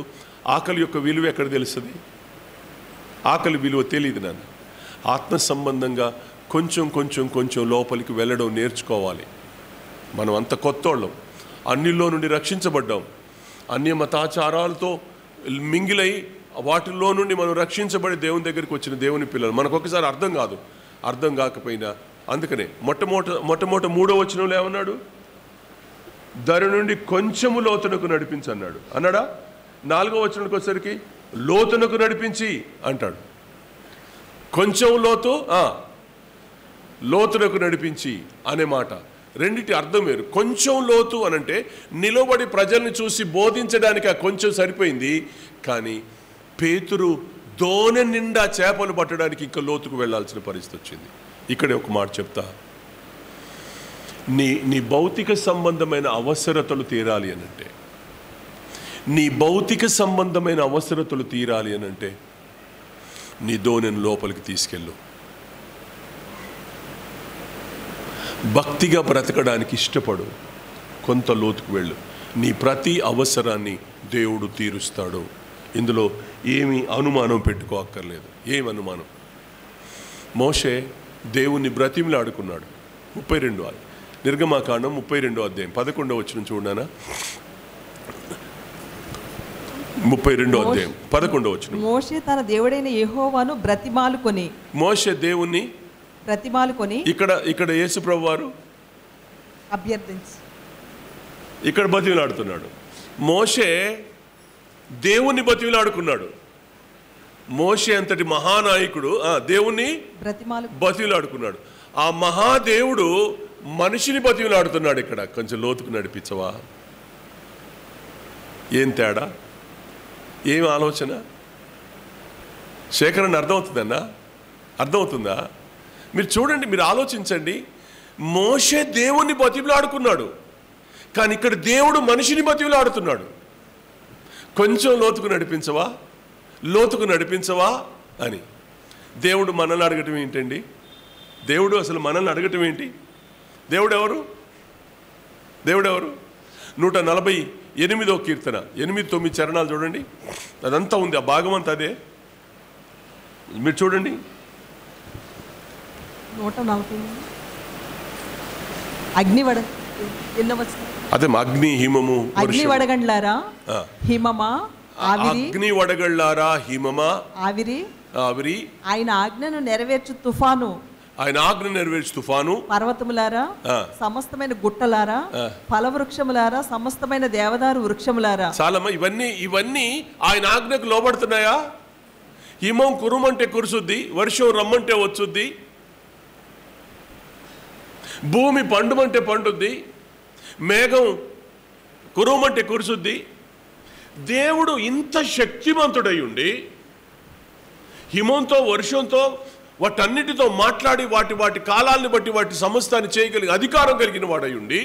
ఆకలి యొక్క విలువ ఎక్కడ తెలుస్తుంది? ఆకలి విలువ తెలియదు. నన్ను ఆత్మ సంబంధంగా కొంచెం కొంచెం కొంచెం లోపలికి వెళ్ళడం నేర్చుకోవాలి. మనం అంత కొత్తోళ్ళం, అన్నిలో నుండి రక్షించబడ్డాం. అన్య మతాచారాలతో మింగిలై వాటిల్లో నుండి మనం రక్షించబడి దేవుని దగ్గరికి వచ్చిన దేవుని పిల్లలు. మనకు ఒకసారి అర్థం కాదు, అర్థం కాకపోయినా అందుకనే మొట్టమొదట 3వ వచనంలో ఏమన్నాడు? దరి నుండి కొంచెము లోతునకు నడిపించన్నాడు అన్నాడా? 4వ వచనానికి వచ్చేసరికి లోతునకు నడిపించి అంటాడు. కొంచెం లోతునకు నడిపించి అనే మాట రెండిటి అర్థం వేరు. కొంచెం లోతు అనంటే నిలబడి ప్రజల్ని చూసి బోధించడానికి ఆ కొంచెం సరిపోయింది. కానీ పేతురు దోణె నిండా చేపలు పట్టడానికి ఇంకా లోతుకు వెళ్లాల్సిన పరిస్థితి వచ్చింది. ఇక్కడే ఒక మాట చెప్తా. నీ భౌతిక సంబంధమైన అవసరతలు తీరాలి అనంటే, నీ భౌతిక సంబంధమైన అవసరతలు తీరాలి అనంటే నీ దోణెను లోపలికి తీసుకెళ్ళు. భక్తిగా బ్రతకడానికి ఇష్టపడు, కొంత లోతుకు వెళ్ళు. నీ ప్రతి అవసరాన్ని దేవుడు తీరుస్తాడు. ఇందులో ఏమి అనుమానం పెట్టుకోక్కర్లేదు. ఏమి అనుమానం? మోషే దేవుణ్ణి బ్రతిమిలాడుకున్నాడు. 32 నిర్గమాకాండం 32వ అధ్యాయం 11వ వచనం చూడనా? 32వ అధ్యాయం 11వ వచనం. మోషే తన దేవుడైన యెహోవాను బ్రతిమాలుకొని, మోషే దేవుణ్ణి బ్రతిమాలుకొని, ఇక్కడ యేసు ప్రభు వారు అభ్యర్థించి ఇక్కడ బతిమిలాడుతున్నాడు. మోషే దేవుణ్ణి బతిమిలాడుకున్నాడు. మోషే అంతటి మహానాయకుడు దేవుణ్ణి బతిమిలాడుకున్నాడు. ఆ మహాదేవుడు మనిషిని బతిమిలాడుతున్నాడు. ఇక్కడ కొంచెం లోతుకు నడిపించవా? ఏం తేడా? ఏం ఆలోచన? శేఖరన్ అర్థమవుతుందన్నా? అర్థమవుతుందా? మీరు చూడండి, మీరు ఆలోచించండి. మోషే దేవుణ్ణి బతిమలాడుకున్నాడు, కానీ ఇక్కడ దేవుడు మనిషిని బతిమలాడుతున్నాడు. కొంచెం లోతుకు నడిపించవా అని. దేవుడు మనల్ని అడగటం ఏంటండి? దేవుడు అసలు మనల్ని అడగటం ఏంటి? దేవుడు ఎవరు? 148వ కీర్తన 8-9 చరణాలు చూడండి. అదంతా ఉంది, ఆ భాగం అంతా అదే. మీరు చూడండి. 140 అదే అగ్ని హిమము. అగ్ని వడగండ్లారా హిమమా ఆవిరి, అగ్ని వడగళ్ళారా హిమమా ఆవిరి, ఆయన ఆజ్ఞను నెరవేర్చు తుఫాను, పర్వతములారా సమస్తమైన గుట్టలారా, ఫలవృక్షములారా, సమస్తమైన దేవదారు వృక్షములారా. చాలమ్మా, ఇవన్నీ ఆయన ఆజ్ఞకు లోబడుతున్నాయా? హిమం కురుమంటే కురుసుద్ది, వర్షం రమ్మంటే వచ్చుద్ది, భూమి పండుమంటే పండుద్ది, మేఘం కురుమంటే కురుసుద్ది. దేవుడు ఇంత శక్తిమంతుడై ఉండి హిమంతో వర్షంతో వాటన్నిటితో మాట్లాడి వాటి కాలాన్ని బట్టి వాటి సమస్తాన్ని చేయగలిగే అధికారం కలిగిన వాడై ఉండి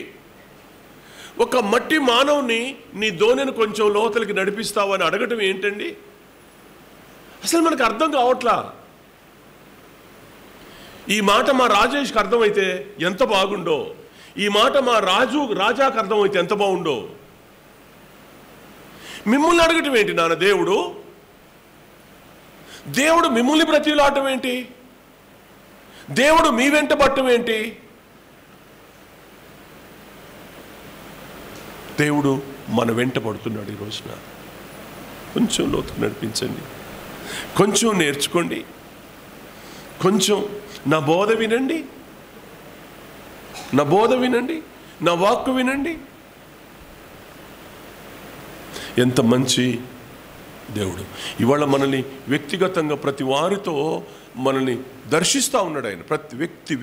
ఒక మట్టి మానవుని నీ దోణిని కొంచెం లోతలికి నడిపిస్తావని అడగటం ఏంటండి? అసలు మనకు అర్థం కావట్లా. ఈ మాట మా రాజేష్కి అర్థమైతే ఎంత బాగుండో, ఈ మాట మా రాజాకు అర్థమైతే ఎంత బాగుండో. మిమ్మల్ని అడగటం ఏంటి నాన్న? దేవుడు మిమ్మల్ని బ్రతిలాడటం ఏంటి? దేవుడు మీ వెంట పట్టం ఏంటి? దేవుడు మన వెంట పడుతున్నాడు. ఈ రోజున కొంచెం లోతుకు నడిపించండి, కొంచెం నేర్చుకోండి, కొంచెం నా బోధ వినండి, నా వాక్కు వినండి. ఎంత మంచి దేవుడు! ఇవాళ మనల్ని వ్యక్తిగతంగా ప్రతి వారితో మనల్ని దర్శిస్తూ ఉన్నాడు. ఆయన ప్రతి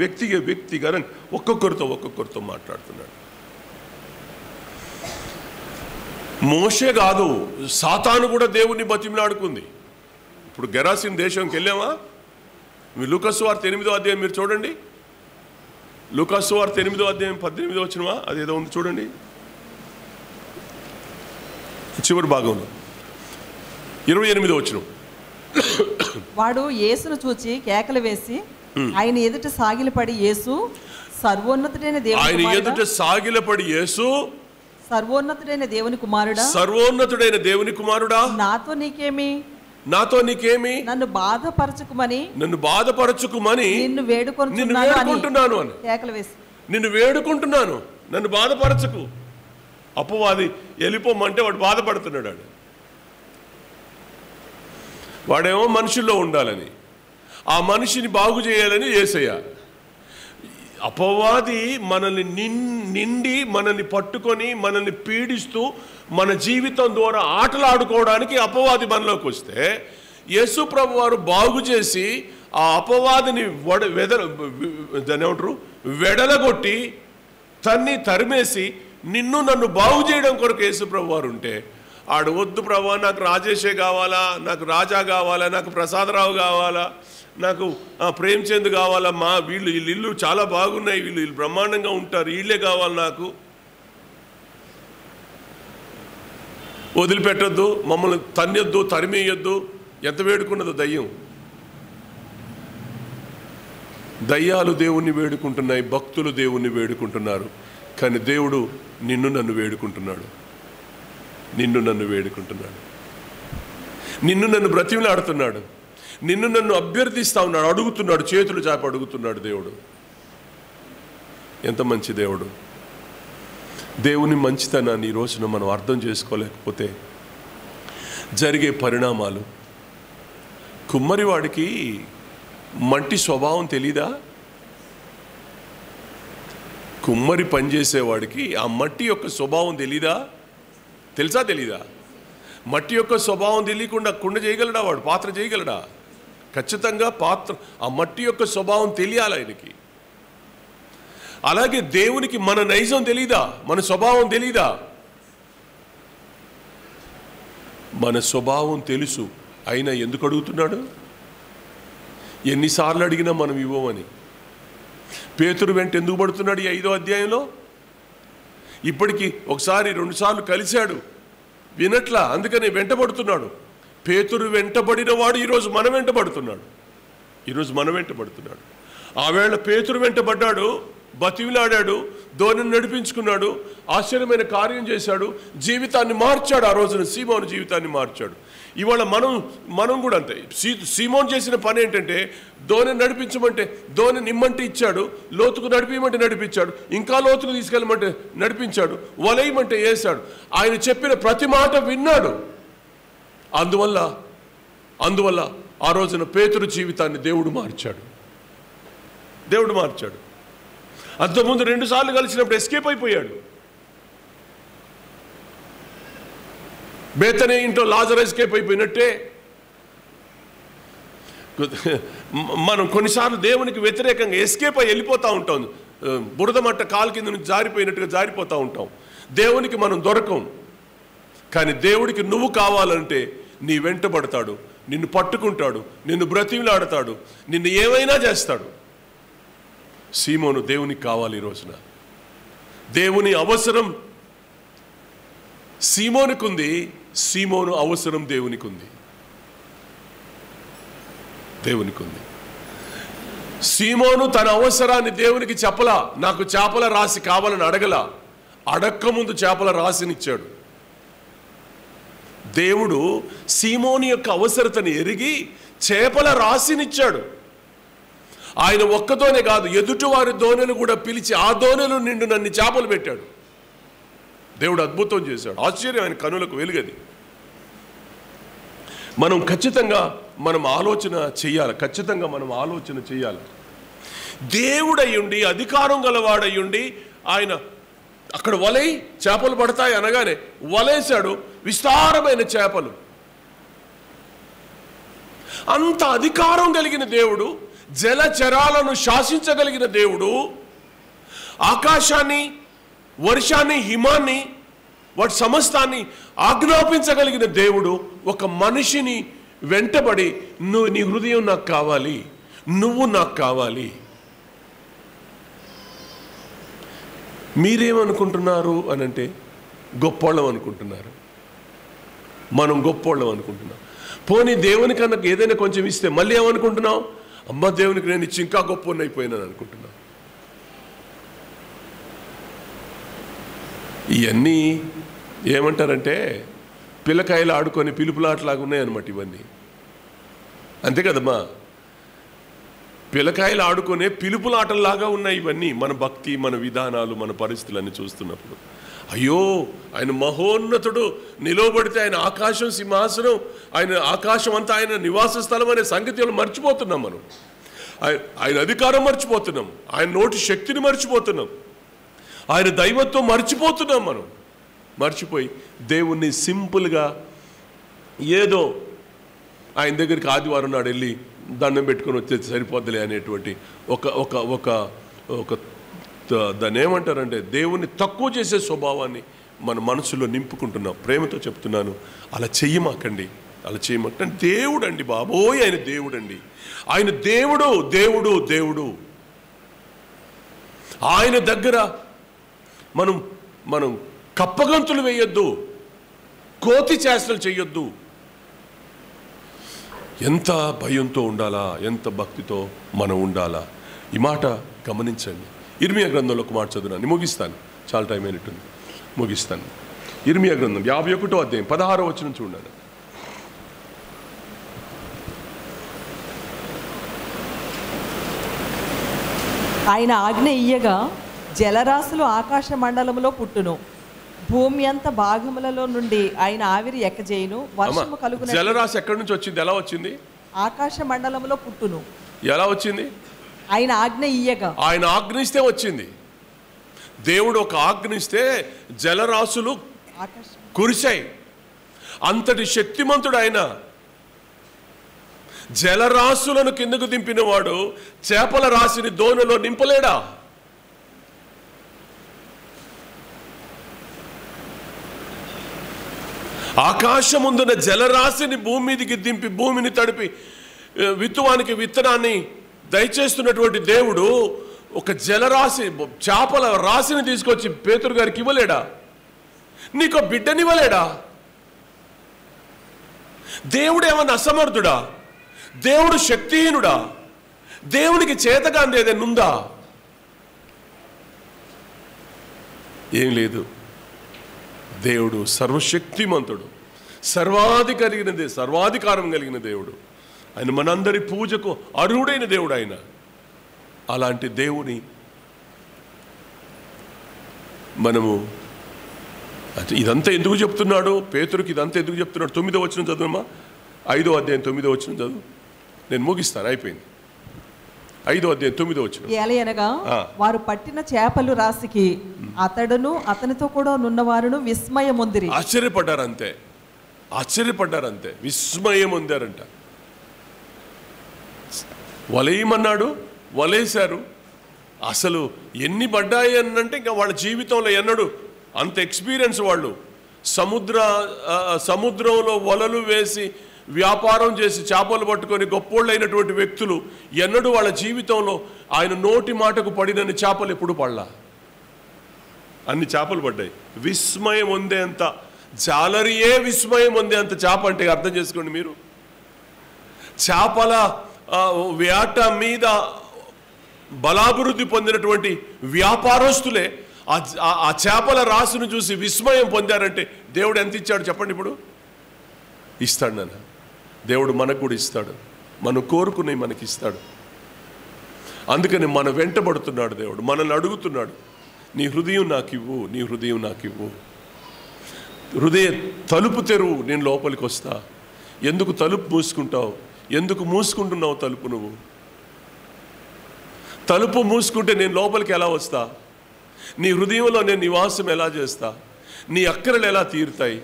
వ్యక్తిగా ఒక్కొక్కరితో మాట్లాడుతున్నాడు. మోషే కాదు, సాతాను కూడా దేవుణ్ణి బతిమలాడుకుంది. ఇప్పుడు గెరాసిన్ దేశంకి వెళ్ళామా? లూకాసు వార్త 8వ అధ్యాయం మీరు చూడండి. లూకాసు వార్త 8వ అధ్యాయం 18వ వచనమా అదేదో ఉంది చూడండి, చివరి భాగంలో 28వ వచనం. వాడు యేసును చూచి కేకలు వేసి ఆయన ఎదుట సాగిలపడి, యేసు సర్వోన్నతుడైన దేవుని కుమారుడా, నాతో నీకేమి, నన్ను బాధపరచుకుమని నిన్ను వేడుకుంటున్నాను అని కేకలు వేసి, నిన్ను వేడుకుంటున్నాను, నన్ను బాధపరచకు. అపవాది వెళ్ళిపోమంటే వాడు బాధపడుతున్నాడు. వాడేమో మనుషుల్లో ఉండాలని, ఆ మనిషిని బాగు చేయాలని యేసయ్య. అపవాది మనల్ని నిండి మనల్ని పట్టుకొని మనల్ని పీడిస్తూ మన జీవితం ద్వారా ఆటలాడుకోవడానికి అపవాది మనలోకి వస్తే, యేసు ప్రభు వారు బాగు చేసి ఆ అపవాదిని వెడలగొట్టి తరిమేసి నిన్ను నన్ను బాగు చేయడం కొరకు యేసు ప్రభు వారు ఉంటే, ఆడు వద్దు ప్రభా, నాకు రాజేషే కావాలా, నాకు రాజా కావాలా, నాకు ప్రసాదరావు కావాలా, నాకు ప్రేమ్చంద్ కావాలా, వీళ్ళు ఇల్లు చాలా బాగున్నాయి, వీళ్ళు బ్రహ్మాండంగా ఉంటారు, వీళ్ళే కావాలి, నాకు వదిలిపెట్టొద్దు, మమ్మల్ని తన్నొద్దు, తరిమేయొద్దు. ఎంత వేడుకున్నదో దయ్యాలు దేవుణ్ణి వేడుకుంటున్నాయి, భక్తులు దేవుణ్ణి వేడుకుంటున్నారు. కానీ దేవుడు నిన్ను నన్ను వేడుకుంటున్నాడు, నిన్ను నన్ను బ్రతిమలాడుతున్నాడు, నిన్ను నన్ను అభ్యర్థిస్తా ఉన్నాడు, అడుగుతున్నాడు, చేతులు చాపి అడుగుతున్నాడు. దేవుడు ఎంత మంచి దేవుడు! దేవుని మంచితనాన్ని ఈ రోజున మనం అర్థం చేసుకోలేకపోతే జరిగే పరిణామాలు. కుమ్మరివాడికి మట్టి స్వభావం తెలీదా? కుమ్మరి పనిచేసేవాడికి ఆ మట్టి యొక్క స్వభావం తెలీదా? తెలీదా? మట్టి యొక్క స్వభావం తెలియకుండా కుండ చేయగలడా? వాడు పాత్ర చేయగలడా? ఖచ్చితంగా ఆ మట్టి యొక్క స్వభావం తెలియాలి ఆయనకి. అలాగే దేవునికి మన నైజం తెలీదా? మన స్వభావం తెలీదా? మన స్వభావం తెలుసు, అయినా ఎందుకు అడుగుతున్నాడు? ఎన్నిసార్లు అడిగినా మనం ఇవ్వమని. పేతురు వెంట ఎందుకు పడుతున్నాడు ఈ 5వ అధ్యాయంలో? ఇప్పటికీ ఒకసారి 2 సార్లు కలిశాడు, వినట్లా, అందుకని వెంటబడుతున్నాడు. పేతురు వెంటబడిన వాడు ఈరోజు మన వెంటబడుతున్నాడు. ఆవేళ పేతురు వెంటబడ్డాడు, బతివిలాడాడు, దోణిని నడిపించుకున్నాడు, ఆశ్చర్యమైన కార్యం చేశాడు, జీవితాన్ని మార్చాడు. ఆ రోజున సీమోను జీవితాన్ని మార్చాడు. ఇవాళ మనం కూడా అంతే. సీమోను చేసిన పని ఏంటంటే, దోణిని నడిపించమంటే దోణి నిమ్మంటే ఇచ్చాడు, లోతుకు నడిపించమంటే నడిపించాడు, ఇంకా లోతుకు తీసుకెళ్ళమంటే నడిపించాడు, వలయమంటే వేశాడు. ఆయన చెప్పిన ప్రతి మాట విన్నాడు. అందువల్ల ఆ రోజున పేతురు జీవితాన్ని దేవుడు మార్చాడు. అంతకుముందు 2 సార్లు కలిసినప్పుడు ఎస్కేప్ అయిపోయాడు. బేతనే ఇంట్లో లాజరు ఎస్కేప్ అయిపోయినట్టే మనం కొన్నిసార్లు దేవునికి వ్యతిరేకంగా ఎస్కేప్ అయి వెళ్ళిపోతూ ఉంటాం. బురద మట్ట కాలు కింద నుంచి జారిపోయినట్టుగా జారిపోతూ ఉంటాం. దేవునికి మనం దొరకం. కానీ దేవుడికి నువ్వు కావాలంటే నీ వెంటబడతాడు, నిన్ను పట్టుకుంటాడు, నిన్ను బ్రతిమిలాడతాడు, నిన్ను ఏమైనా చేస్తాడు. సీమోను దేవునికి కావాలి. ఈ రోజున దేవుని అవసరం సీమోనుకుంది, సీమోను అవసరం దేవునికి ఉంది. సీమోను తన అవసరాన్ని దేవునికి చెప్పలా. నాకు చేపల రాశి కావాలని అడగలా. అడక్క ముందు చేపల రాశినిచ్చాడు. దేవుడు సీమోని యొక్క అవసరతని ఎరిగి చేపల రాశినిచ్చాడు. ఆయన ఒక్కతోనే కాదు, ఎదుటివారి దోణెలు కూడా పిలిచి ఆ దోణెలు నిండు నన్ను చేపలు పెట్టాడు. దేవుడు అద్భుతం చేశాడు. ఆశ్చర్యం ఆయన కనులకు వెలుగది. మనం ఖచ్చితంగా ఆలోచన చేయాలి. దేవుడయ్యుండి, అధికారం గలవాడయ్యుండి, ఆయన అక్కడ వలై చేపలు పడతాయి అనగానే వలేశాడు. విస్తారమైన చేపలు. అంత అధికారం కలిగిన దేవుడు, జలచరాలను శాసించగలిగిన దేవుడు, ఆకాశాన్ని, వర్షాన్ని, హిమాన్ని, వాటి సమస్తాన్ని ఆజ్ఞాపించగలిగిన దేవుడు ఒక మనిషిని వెంటబడి నీ హృదయం నాకు కావాలి, నువ్వు నాకు కావాలి. మీరేమనుకుంటున్నారు అనంటే గొప్పోళ్ళం అనుకుంటున్నారు. మనం గొప్పోళ్ళం అనుకుంటున్నాం. పోనీ దేవునికి అన్నకు ఏదైనా కొంచెం ఇస్తే మళ్ళీ ఏమనుకుంటున్నాం? అమ్మ దేవునికి నేను ఇచ్చి ఇంకా గొప్ప అయిపోయినాను అనుకుంటున్నాం. ఇవన్నీ ఏమంటారంటే పిల్లకాయలు ఆడుకొని పిలుపులాటలాగా ఉన్నాయన్నమాట ఇవన్నీ. అంతే కదమ్మా, పిల్లకాయలు ఆడుకునే పిలుపులాటల్లాగా ఉన్నాయి ఇవన్నీ. మన భక్తి, మన విధానాలు, మన పరిస్థితులన్నీ చూస్తున్నప్పుడు అయ్యో ఆయన మహోన్నతుడు, నిలవబడితే ఆయన ఆకాశం సింహాసనం, ఆయన ఆకాశం అంతా ఆయన నివాస స్థలం అనే సంగతిలో మర్చిపోతున్నాం. మనం ఆయన అధికారం మర్చిపోతున్నాం, ఆయన నోటి శక్తిని మర్చిపోతున్నాం, ఆయన దైవత్వం మర్చిపోతున్నాం. మనం మర్చిపోయి దేవుణ్ణి సింపుల్గా ఏదో ఆయన దగ్గరికి ఆదివారం నాడు వెళ్ళి దండం పెట్టుకొని వచ్చేది సరిపోద్దులే అనేటువంటి ఒక దాన్ని ఏమంటారంటే దేవుణ్ణి తక్కువ చేసే స్వభావాన్ని మన మనసులో నింపుకుంటున్నాం. ప్రేమతో చెప్తున్నాను, అలా చెయ్యమాకండి. దేవుడు అండి బాబోయ్, ఆయన దేవుడు అండి. ఆయన దేవుడు. ఆయన దగ్గర మనం కప్పగంతులు వేయొద్దు, కోతి చేష్టలు చెయ్యొద్దు. ఎంత భయంతో ఉండాలా, ఎంత భక్తితో మనం ఉండాలా. ఈ మాట గమనించండి. ఇర్మియా గ్రంథంలో ఒక మాట చదువునాను, ముగిస్తాను, చాలా టైం అయినట్టుంది, ముగిస్తాను. ఇర్మియా గ్రంథం 51వ అధ్యాయం 16వ వచనం చూడండి. ఆయన ఆజ్ఞ ఇయ్యగా జలరాశులు ఆకాశ మండలంలో పుట్టును, భూమి అంత భాగములలో నుండి ఆయన ఆవిరి ఎక్కజేయును, వర్షము కలుగును. జలరాశి ఎక్కడి నుంచి వచ్చింది? ఎలా వచ్చింది? ఆకాశ మండలంలో పుట్టును. ఎలా వచ్చింది? ఆయన ఆజ్ఞ ఇయ్యగా. ఆయన ఆజ్ఞిస్తే వచ్చింది. దేవుడు ఒక ఆజ్ఞిస్తే జలరాశులు కురిశాయి. అంతటి శక్తిమంతుడు ఆయన. జలరాశులను కిందకు దింపిన వాడు చేపల రాశిని దోణిలో నింపలేడా? ఆకాశముందున జలరాశిని భూమి మీదకి దింపి భూమిని తడిపి విత్తువానికి విత్తనాన్ని దయచేస్తున్నటువంటి దేవుడు ఒక జలరాశి చేపల రాశిని తీసుకొచ్చి పేతురు గారికి ఇవ్వలేడా? నీకు బిడ్డనివ్వలేడా? దేవుడు ఏమన్నా అసమర్థుడా? దేవుడు శక్తిహీనుడా? దేవునికి చేతగాంది ఏదైనా ఉందా? ఏం లేదు. దేవుడు సర్వశక్తిమంతుడు, సర్వాధికారం కలిగిన దేవుడు. ఆయన మనందరి పూజకు అర్హుడైన దేవుడు. ఆయన అలాంటి దేవుని మనము ఇదంతా ఎందుకు చెప్తున్నాడు పేతురుకి? ఇదంతా ఎందుకు చెప్తున్నాడు? 9వ వచనం చదువమ్మా. 5వ అధ్యాయం 9వ వచనం చదువు. నేను ముగిస్తాను, అయిపోయింది. 5వ అధ్యాయం 9వ వచనం. ఏలయనగా వారు పట్టిన చేపలు రాశికి అతడును అతనితో కూడా నున్నవారును విస్మయం ఉందిరి. ఆశ్చర్యపడ్డారంతే, విస్మయం ఉందారంట. వలేయమన్నాడు, వలేశారు. అసలు ఎన్ని పడ్డాయి అనంటే ఇంకా వాళ్ళ జీవితంలో ఎన్నడు అంత ఎక్స్పీరియన్స్ వాళ్ళు. సముద్రంలో వలలు వేసి వ్యాపారం చేసి చేపలు పట్టుకొని గొప్పోళ్ళైనటువంటి వ్యక్తులు ఎన్నడూ వాళ్ళ జీవితంలో ఆయన నోటి మాటకు పడినన్ని చేపలు ఎప్పుడు పడలా. అన్ని చేపలు పడ్డాయి. విస్మయం ఉందే అంత, జాలరియే విస్మయం ఉందే అంత చేప అంటే అర్థం చేసుకోండి మీరు. చేపల వేట మీద బలాభివృద్ధి పొందినటువంటి వ్యాపారస్తులే ఆ చేపల రాసును చూసి విస్మయం పొందారంటే దేవుడు ఎంత ఇచ్చాడు చెప్పండి. ఇప్పుడు ఇస్తాడు నాన్న. దేవుడు మనకు కూడా ఇస్తాడు, మనం కోరుకునే మనకి ఇస్తాడు. అందుకని మన వెంటబడుతున్నాడు దేవుడు, మనల్ని అడుగుతున్నాడు, నీ హృదయం నాకు ఇవ్వు, నీ హృదయం నాకు ఇవ్వు. హృదయ తలుపు తెరువు, నేను లోపలికి వస్తా. ఎందుకు తలుపు మూసుకుంటావు? ఎందుకు మూసుకుంటున్నావు తలుపు? నువ్వు తలుపు మూసుకుంటే నేను లోపలికి ఎలా వస్తా? నీ హృదయంలో నేను నివాసం ఎలా చేస్తా? నీ అక్కరలు ఎలా తీరుతాయి?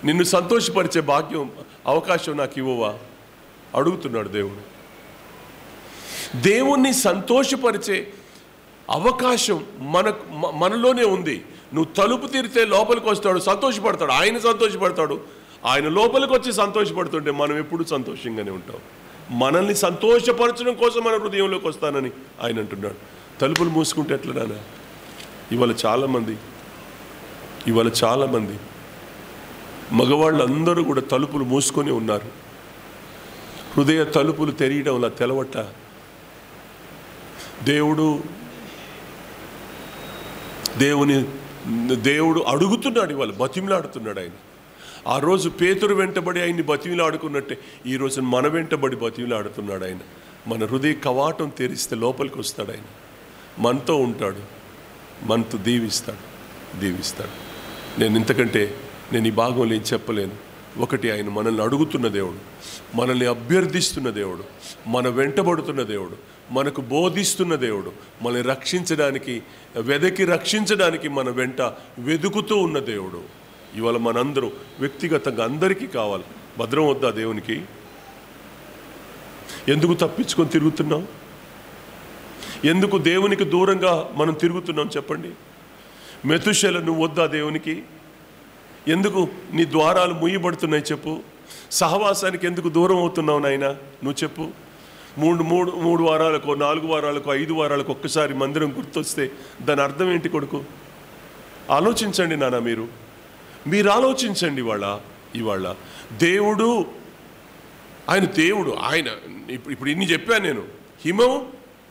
నిన్ను సంతోషపరిచే భాగ్యం, అవకాశం నాకు ఇవ్వవా? అడుగుతున్నాడు దేవుడు. దేవుణ్ణి సంతోషపరిచే అవకాశం మనలోనే ఉంది. నువ్వు తలుపు తీరితే లోపలికి వస్తాడు, సంతోషపడతాడు, ఆయన సంతోషపడతాడు. ఆయన లోపలికి వచ్చి సంతోషపడుతుంటే మనం ఎప్పుడు సంతోషంగానే ఉంటాం. మనల్ని సంతోషపరచడం కోసం మన హృదయంలోకి వస్తానని ఆయన అంటున్నాడు. తలుపులు మూసుకుంటే ఎట్లా నాన్న? ఇవాళ చాలామంది మగవాళ్ళందరూ కూడా తలుపులు మూసుకొని ఉన్నారు. హృదయ తలుపులు తెరియడంలా తెలవట. దేవుడు అడుగుతున్నాడు, ఇవాళ బతిమిలాడుతున్నాడు ఆయన. ఆ రోజు పేతురు వెంటబడి ఆయన్ని బతిమిలాడుకున్నట్టే ఈరోజు మన వెంటబడి బతిమిలాడుతున్నాడు ఆయన. మన హృదయ కవాటం తెరిస్తే లోపలికి వస్తాడు ఆయన, మనతో ఉంటాడు, మనతో దీవిస్తాడు. నేను ఇంతకంటే నేను ఈ భాగంలో ఏం చెప్పలేను. ఒకటి, ఆయన మనల్ని అడుగుతున్న దేవుడు, మనల్ని అభ్యర్థిస్తున్న దేవుడు, మన వెంటబడుతున్న దేవుడు, మనకు బోధిస్తున్న దేవుడు, మనల్ని రక్షించడానికి మన వెంట వెతుకుతూ ఉన్న దేవుడు. ఇవాళ మనందరూ వ్యక్తిగతంగా అందరికీ కావాలి. భద్రం వద్దా దేవునికి? ఎందుకు తప్పించుకొని తిరుగుతున్నాం? ఎందుకు దేవునికి దూరంగా మనం తిరుగుతున్నాం చెప్పండి? మెతుషెల నువ్వు వద్దా దేవునికి? ఎందుకు నీ ద్వారాలు మూయబడుతున్నాయి చెప్పు? సహవాసానికి ఎందుకు దూరం అవుతున్నావు నాయనా? నువ్వు చెప్పు. మూడు వారాలకు, 4 వారాలకు, 5 వారాలకు ఒక్కసారి మందిరం గుర్తొస్తే దాని అర్థం ఏంటి కొడుకు? ఆలోచించండి నాన్న, మీరు ఆలోచించండి. ఇవాళ దేవుడు ఆయన ఇప్పుడు ఇన్ని చెప్పాను నేను. హిమం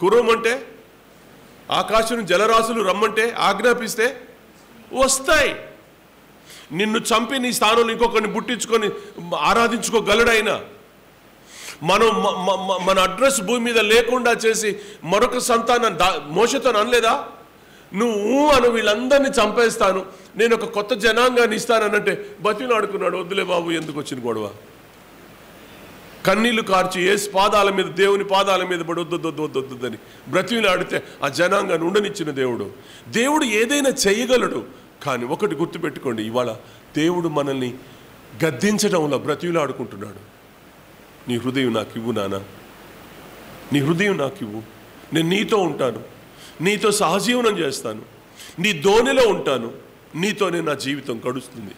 కురవమంటే, ఆకాశం జలరాశులు రమ్మంటే, ఆజ్ఞాపిస్తే వస్తాయి. నిన్ను చంపి నీ స్థానంలో ఇంకొకరిని పుట్టించుకొని ఆరాధించుకోగలడైనా. మన అడ్రస్ భూమి మీద లేకుండా చేసి మరొక సంతానం మోషతో అనలేదా? నువ్వు వీళ్ళందరినీ చంపేస్తాను, నేను ఒక కొత్త జనాంగాన్ని ఇస్తానంటే బతిలాడుకున్నాడు. వద్దులే బాబు, ఎందుకు వచ్చిన గొడవ? కన్నీళ్లు కార్చి పాదాల మీద, దేవుని పాదాల మీద పడి వద్దని బ్రతిలాడితే ఆ జనాంగాన్ని ఉండనిచ్చిన దేవుడు ఏదైనా చేయగలడు. కానీ ఒకటి గుర్తుపెట్టుకోండి, ఇవాళ దేవుడు మనల్ని గద్దించడంలో బ్రతిలాడుకుంటున్నాడు. నీ హృదయం నాకు ఇవ్వు నాన్న, నీ హృదయం నాకు ఇవ్వు. నేను నీతో ఉంటాను, నీతో సహజీవనం చేస్తాను, నీ దోణిలో ఉంటాను, నీతోనే నా జీవితం గడుస్తుంది.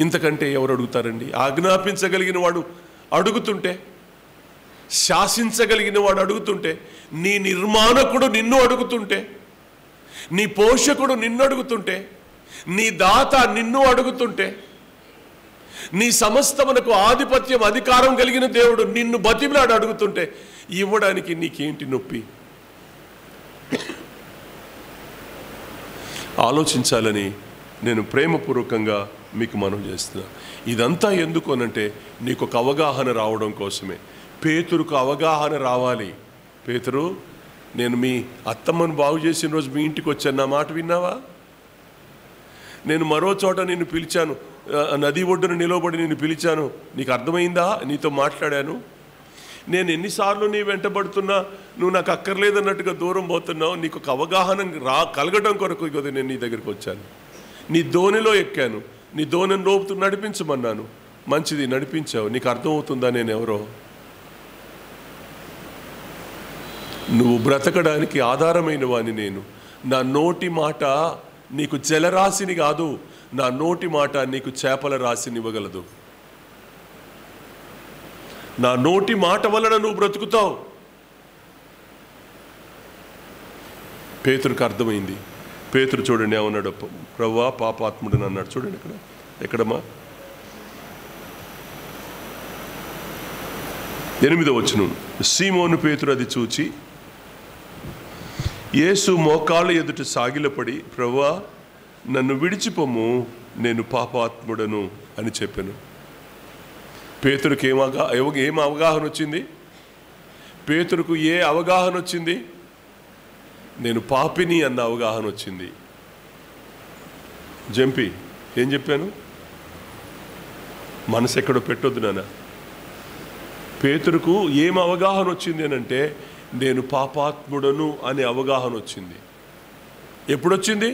ఇంతకంటే ఎవరు అడుగుతారండి? ఆజ్ఞాపించగలిగిన వాడు అడుగుతుంటే, శాసించగలిగిన వాడు అడుగుతుంటే, నీ నిర్మాణకుడు నిన్ను అడుగుతుంటే, నీ పోషకుడు నిన్ను అడుగుతుంటే, నీ దాత నిన్ను అడుగుతుంటే, నీ సమస్తమునకు ఆధిపత్యం అధికారం కలిగిన దేవుడు నిన్ను బతిమిలాడు అడుగుతుంటే ఇవ్వడానికి నీకేంటి నొప్పి? ఆలోచించాలని నేను ప్రేమపూర్వకంగా మీకు మనవి చేస్తున్నా. ఇదంతా ఎందుకు అనంటే నీకు ఒక అవగాహన రావడం కోసమే. పేతురుకు అవగాహన రావాలి. పేతురు, నేను మీ అత్తమ్మను బాగు చేసిన రోజు మీ ఇంటికి వచ్చాను, నా మాట విన్నావా? నేను మరో చోట నిన్ను పిలిచాను, నది ఒడ్డున నిలవబడి నిన్ను పిలిచాను, నీకు అర్థమైందా? నీతో మాట్లాడాను. నేను ఎన్నిసార్లు నీ వెంటబడుతున్నా నువ్వు నాకు అక్కర్లేదన్నట్టుగా దూరం పోతున్నావు. నీకు ఒక అవగాహన కలగడం కొరకు ఇగో నేను నీ దగ్గరికి వచ్చాను. నీ దోణిలో ఎక్కాను, నీ దోణిని లోపుతూ నడిపించమన్నాను. మంచిది, నడిపించావు. నీకు అర్థమవుతుందా నేను ఎవరో? నువ్వు బ్రతకడానికి ఆధారమైన వాడిని నేను. నా నోటి మాట నీకు జలరాశిని కాదు, నా నోటి మాట నీకు చేపల రాశిని ఇవ్వగలదు. నా నోటి మాట వలన నువ్వు బ్రతుకుతావు. పేతురుకు అర్థమైంది. పేతురు చూడండి ఏమన్నాడు, ప్రభువా పాపాత్ముడని అన్నాడు. చూడండి ఎక్కడమ్మా 8వ వచనం. సీమోను పేతురు అది చూచి యేసు మోకాళ్ళ ఎదుట సాగిలపడి, ప్రభువా నన్ను విడిచిపోము, నేను పాపాత్ముడను అని చెప్పాను. పేతురుకి ఏం అవగాహన వచ్చింది? పేతురుకు ఏ అవగాహన వచ్చింది? నేను పాపిని అన్న అవగాహన వచ్చింది. జంపి ఏం చెప్పాను? మనసు ఎక్కడో పెట్టొద్దు నాన్న. పేతురుకు ఏం అవగాహన వచ్చింది అని అంటే నేను పాపాత్ముడను అనే అవగాహన వచ్చింది. ఎప్పుడొచ్చింది?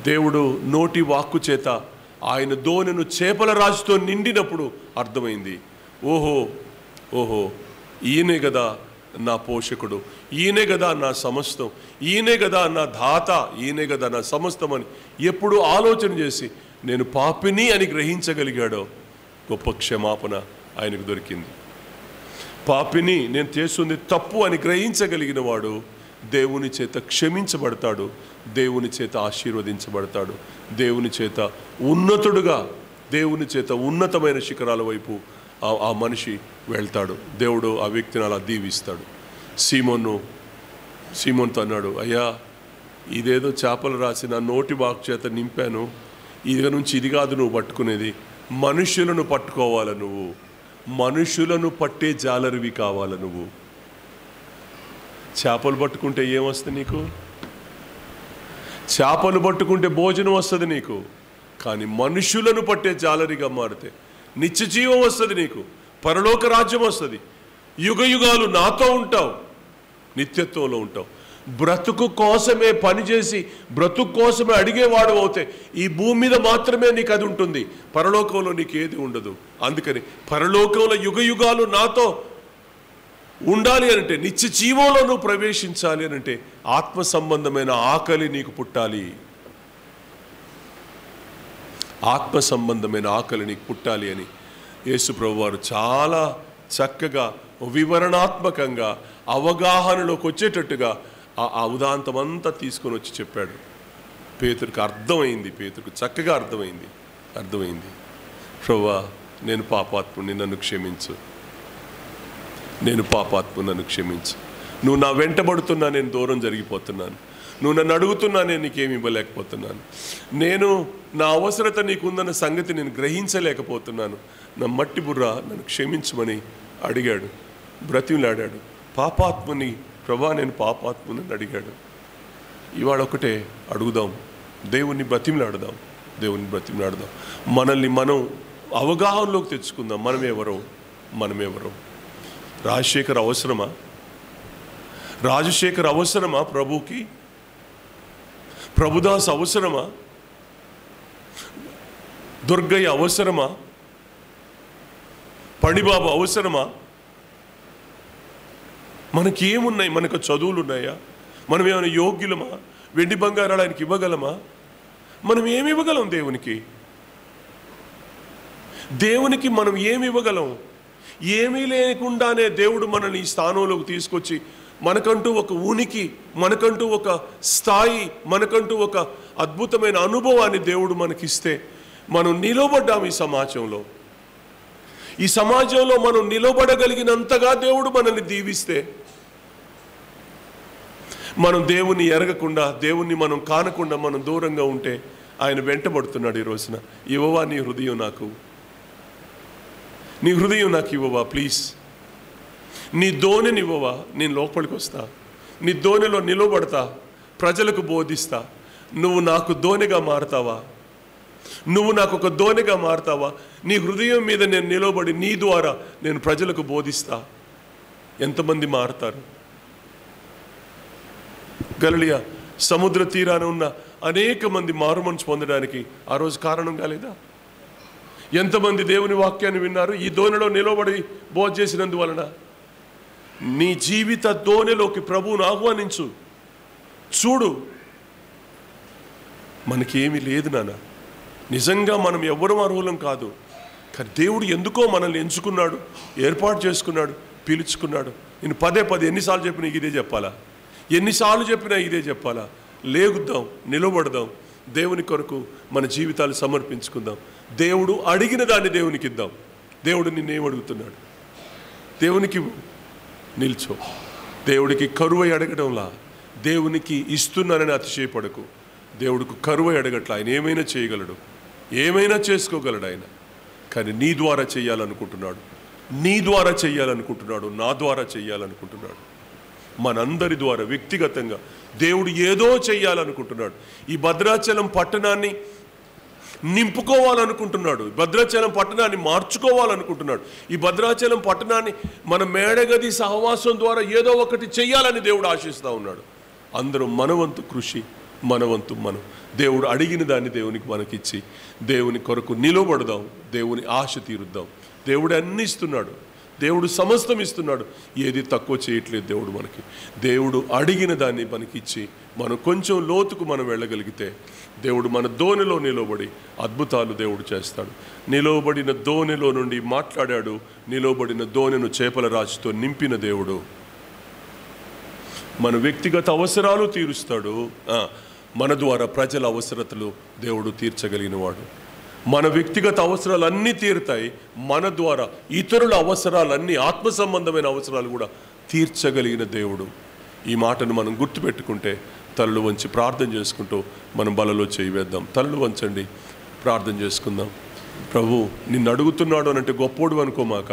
దేవుడు నోటి వాక్కు చేత ఆయన దోణెను చేపల రాశితో నిండినప్పుడు అర్థమైంది. ఓహో ఓహో, ఈయనే కదా నా పోషకుడు, ఈయనే కదా నా సమస్తం, ఈయనే కదా నా దాత, ఈయనే కదా నా సమస్తం అని ఎప్పుడు ఆలోచన చేసి నేను పాపిని అని గ్రహించగలిగాడో గొప్ప క్షమాపణ ఆయనకు దొరికింది. పాపిని, నేను చేస్తుంది తప్పు అని గ్రహించగలిగిన వాడు దేవుని చేత క్షమించబడతాడు, దేవుని చేత ఆశీర్వదించబడతాడు, దేవుని చేత ఉన్నతుడుగా, దేవుని చేత ఉన్నతమైన శిఖరాల వైపు ఆ మనిషి వెళ్తాడు. దేవుడు ఆ వ్యక్తిని అలా దీవిస్తాడు. సీమోన్తో అన్నాడు, అయ్యా ఇదేదో చేపలు రాసి నా నోటి వాక్ చేత నింపాను, ఇదిగ నుంచి ఇది కాదు నువ్వు పట్టుకునేది, మనుషులను పట్టుకోవాల నువ్వు, మనుషులను పట్టే జాలరివి కావాల నువ్వు. చేపలు పట్టుకుంటే ఏమొస్తుంది నీకు? చేపలు పట్టుకుంటే భోజనం వస్తుంది నీకు. కానీ మనుషులను పట్టే జాలరిగా మారితే నిత్య జీవం వస్తుంది నీకు, పరలోక రాజ్యం వస్తుంది, యుగ యుగాలు నాతో ఉంటావు, నిత్యత్వంలో ఉంటావు. బ్రతుకు కోసమే పనిచేసి బ్రతుకు కోసమే అడిగేవాడు అవుతే ఈ భూమి మీద మాత్రమే నీకు అది ఉంటుంది, పరలోకంలో నీకు ఏది ఉండదు. అందుకని పరలోకంలో యుగ యుగాలు నాతో ఉండాలి అంటే, నిత్య జీవంలో నువ్వు ప్రవేశించాలి అంటే ఆత్మ సంబంధమైన ఆకలి నీకు పుట్టాలి. ఆత్మ సంబంధమైన ఆకలి నీకు పుట్టాలి అని యేసు ప్రభువు వారు చాలా చక్కగా వివరణాత్మకంగా అవగాహనలోకి వచ్చేటట్టుగా ఆ ఉదాంతం అంతా తీసుకొని వచ్చి చెప్పాడు. పేతురుకు అర్థమైంది, పేతురుకు చక్కగా అర్థమైంది. ప్రభువా నేను పాపాత్ముని, నన్ను క్షమించు, నేను పాపాత్ముని, నన్ను క్షమించు. నువ్వు నా వెంటబడుతున్నా నేను దూరం జరిగిపోతున్నాను, నువ్వు నన్ను అడుగుతున్నా నేను నీకేమి ఇవ్వలేకపోతున్నాను, నేను నా అవసరత నీకుందన్న సంగతి నేను గ్రహించలేకపోతున్నాను, నా మట్టి బుర్ర నన్ను క్షమించమని అడిగాడు, బ్రతిమలాడాడు. పాపాత్ముని, ప్రభా నేను పాపాత్ముని అడిగాడు. ఇవాళ ఒకటే అడుగుదాం, దేవుణ్ణి బ్రతిమలాడదాం, మనల్ని మనం అవగాహనలోకి తెచ్చుకుందాం. మనమేవరో. రాజశేఖర్ అవసరమా ప్రభుకి? ప్రభుదాస్ అవసరమా? దుర్గయ్య అవసరమా? పణిబాబు అవసరమా? మనకి ఏమున్నాయి? మనకు చదువులు ఉన్నాయా? మనం ఏమైనా యోగ్యులమా? వెండి బంగారాలు ఆయనకి ఇవ్వగలమా? మనం ఏమి ఇవ్వగలం దేవునికి మనం ఏమి ఇవ్వగలం? ఏమీ లేకుండానే దేవుడు మనల్ని ఈ స్థానంలోకి తీసుకొచ్చి మనకంటూ ఒక ఉనికి, మనకంటూ ఒక స్థాయి, మనకంటూ ఒక అద్భుతమైన అనుభవాన్ని దేవుడు మనకిస్తే మనం నిలబడ్డాం. ఈ సమాజంలో మనం నిలబడగలిగినంతగా దేవుడు మనల్ని దీవిస్తే, మనం దేవుని ఎరగకుండా, దేవుణ్ణి మనం కానకుండా మనం దూరంగా ఉంటే ఆయన వెంటబడుతున్నాడు. ఈ రోజున ఇవ్వవా నీ హృదయం నాకు, నీ హృదయం నాకు ఇవ్వవా ప్లీజ్, నీ దోణిని ఇవ్వవా, నేను లోపలికి వస్తా, నీ దోణిలో నిలబడతా, ప్రజలకు బోధిస్తా. నువ్వు నాకు దోణిగా మారతావా? నువ్వు నాకు ఒక దోణిగా మారతావా? నీ హృదయం మీద నేను నిలబడి నీ ద్వారా నేను ప్రజలకు బోధిస్తా. ఎంతమంది మారతారు? గలిలయ సముద్ర తీరాన ఉన్న అనేక మంది మారుమనసు పొందడానికి ఆ రోజు కారణం కాలేదా? ఎంతమంది దేవుని వాక్యాన్ని విన్నారు ఈ దోణిలో నిలబడి బోధ చేసినందువలన? నీ జీవిత దోణిలోకి ప్రభువును ఆహ్వానించు. చూడు, మనకేమీ లేదు నాన్న, నిజంగా మనం ఎవ్వరం అర్హులం కాదు. కానీ దేవుడు ఎందుకో మనల్ని ఎంచుకున్నాడు, ఏర్పాటు చేసుకున్నాడు, పిలుచుకున్నాడు. నేను పదే ఎన్నిసార్లు చెప్పినా ఇదే చెప్పాలా? ఎన్నిసార్లు చెప్పినా ఇదే చెప్పాలా? లేగుద్దాం, నిలబడదాం, దేవుని కొరకు మన జీవితాలు సమర్పించుకుందాం. దేవుడు అడిగిన దాన్ని దేవునికి ఇద్దాం. దేవుడు నిన్నేం అడుగుతున్నాడు? దేవునికి నిల్చో. దేవుడికి కరువై అడగడంలా దేవునికి ఇస్తున్నానని అతిశయపడకు. దేవుడికి కరువై అడగట్లా. ఆయన ఏమైనా చేయగలడు, ఏమైనా చేసుకోగలడు ఆయన. కానీ నీ ద్వారా చేయాలనుకుంటున్నాడు, నీ ద్వారా చేయాలనుకుంటున్నాడు, నా ద్వారా చేయాలనుకుంటున్నాడు. మనందరి ద్వారా వ్యక్తిగతంగా దేవుడు ఏదో చేయాలనుకుంటున్నాడు. ఈ భద్రాచలం పట్టణాన్ని నింపుకోవాలనుకుంటున్నాడు, భద్రాచలం పట్టణాన్ని మార్చుకోవాలనుకుంటున్నాడు. ఈ భద్రాచలం పట్టణాన్ని మన మేడగది సహవాసం ద్వారా ఏదో ఒకటి చెయ్యాలని దేవుడు ఆశిస్తూ ఉన్నాడు. అందరూ మనవంతు కృషి, మనవంతు మనం దేవుడు అడిగిన దాన్ని దేవునికి మనకిచ్చి దేవుని కొరకు నిలబడదాం, దేవుని ఆశ తీరుద్దాం. దేవుడు అన్ని ఇస్తున్నాడు, దేవుడు సమస్తం ఇస్తున్నాడు, ఏది తక్కువ చేయట్లేదు దేవుడు మనకి. దేవుడు అడిగిన దాన్ని మనకిచ్చి మనం కొంచెం లోతుకు మనం వెళ్ళగలిగితే దేవుడు మన దోణిలో నిలబడి అద్భుతాలు దేవుడు చేస్తాడు. నిలవబడిన దోణిలో నుండి మాట్లాడాడు, నిలవబడిన దోణిను చేపల రాజుతో నింపిన దేవుడు మన వ్యక్తిగత అవసరాలు తీరుస్తాడు. మన ద్వారా ప్రజల అవసరతలు దేవుడు తీర్చగలిగిన వాడు. మన వ్యక్తిగత అవసరాలు అన్నీ తీరుతాయి, మన ద్వారా ఇతరుల అవసరాలన్నీ, ఆత్మ సంబంధమైన అవసరాలు కూడా తీర్చగలిగిన దేవుడు. ఈ మాటను మనం గుర్తుపెట్టుకుంటే తలలు వంచి ప్రార్థన చేసుకుంటూ మనం బలలో చేయి వేద్దాం. తలలు వంచండి, ప్రార్థన చేసుకుందాం. ప్రభు నిన్ను అడుగుతున్నాడు అనంటే గొప్పోడు అనుకోమాక.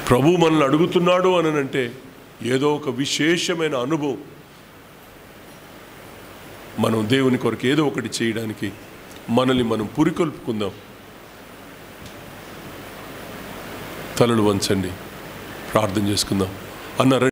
ప్రభు మనల్ని అడుగుతున్నాడు అనంటే ఏదో ఒక విశేషమైన అనుభవం, మనం దేవుని కొరకు ఏదో ఒకటి చేయడానికి మనల్ని మనం పురికొల్పుకుందాం. తలలు వంచండి, ప్రార్థన చేసుకుందాం. అన్న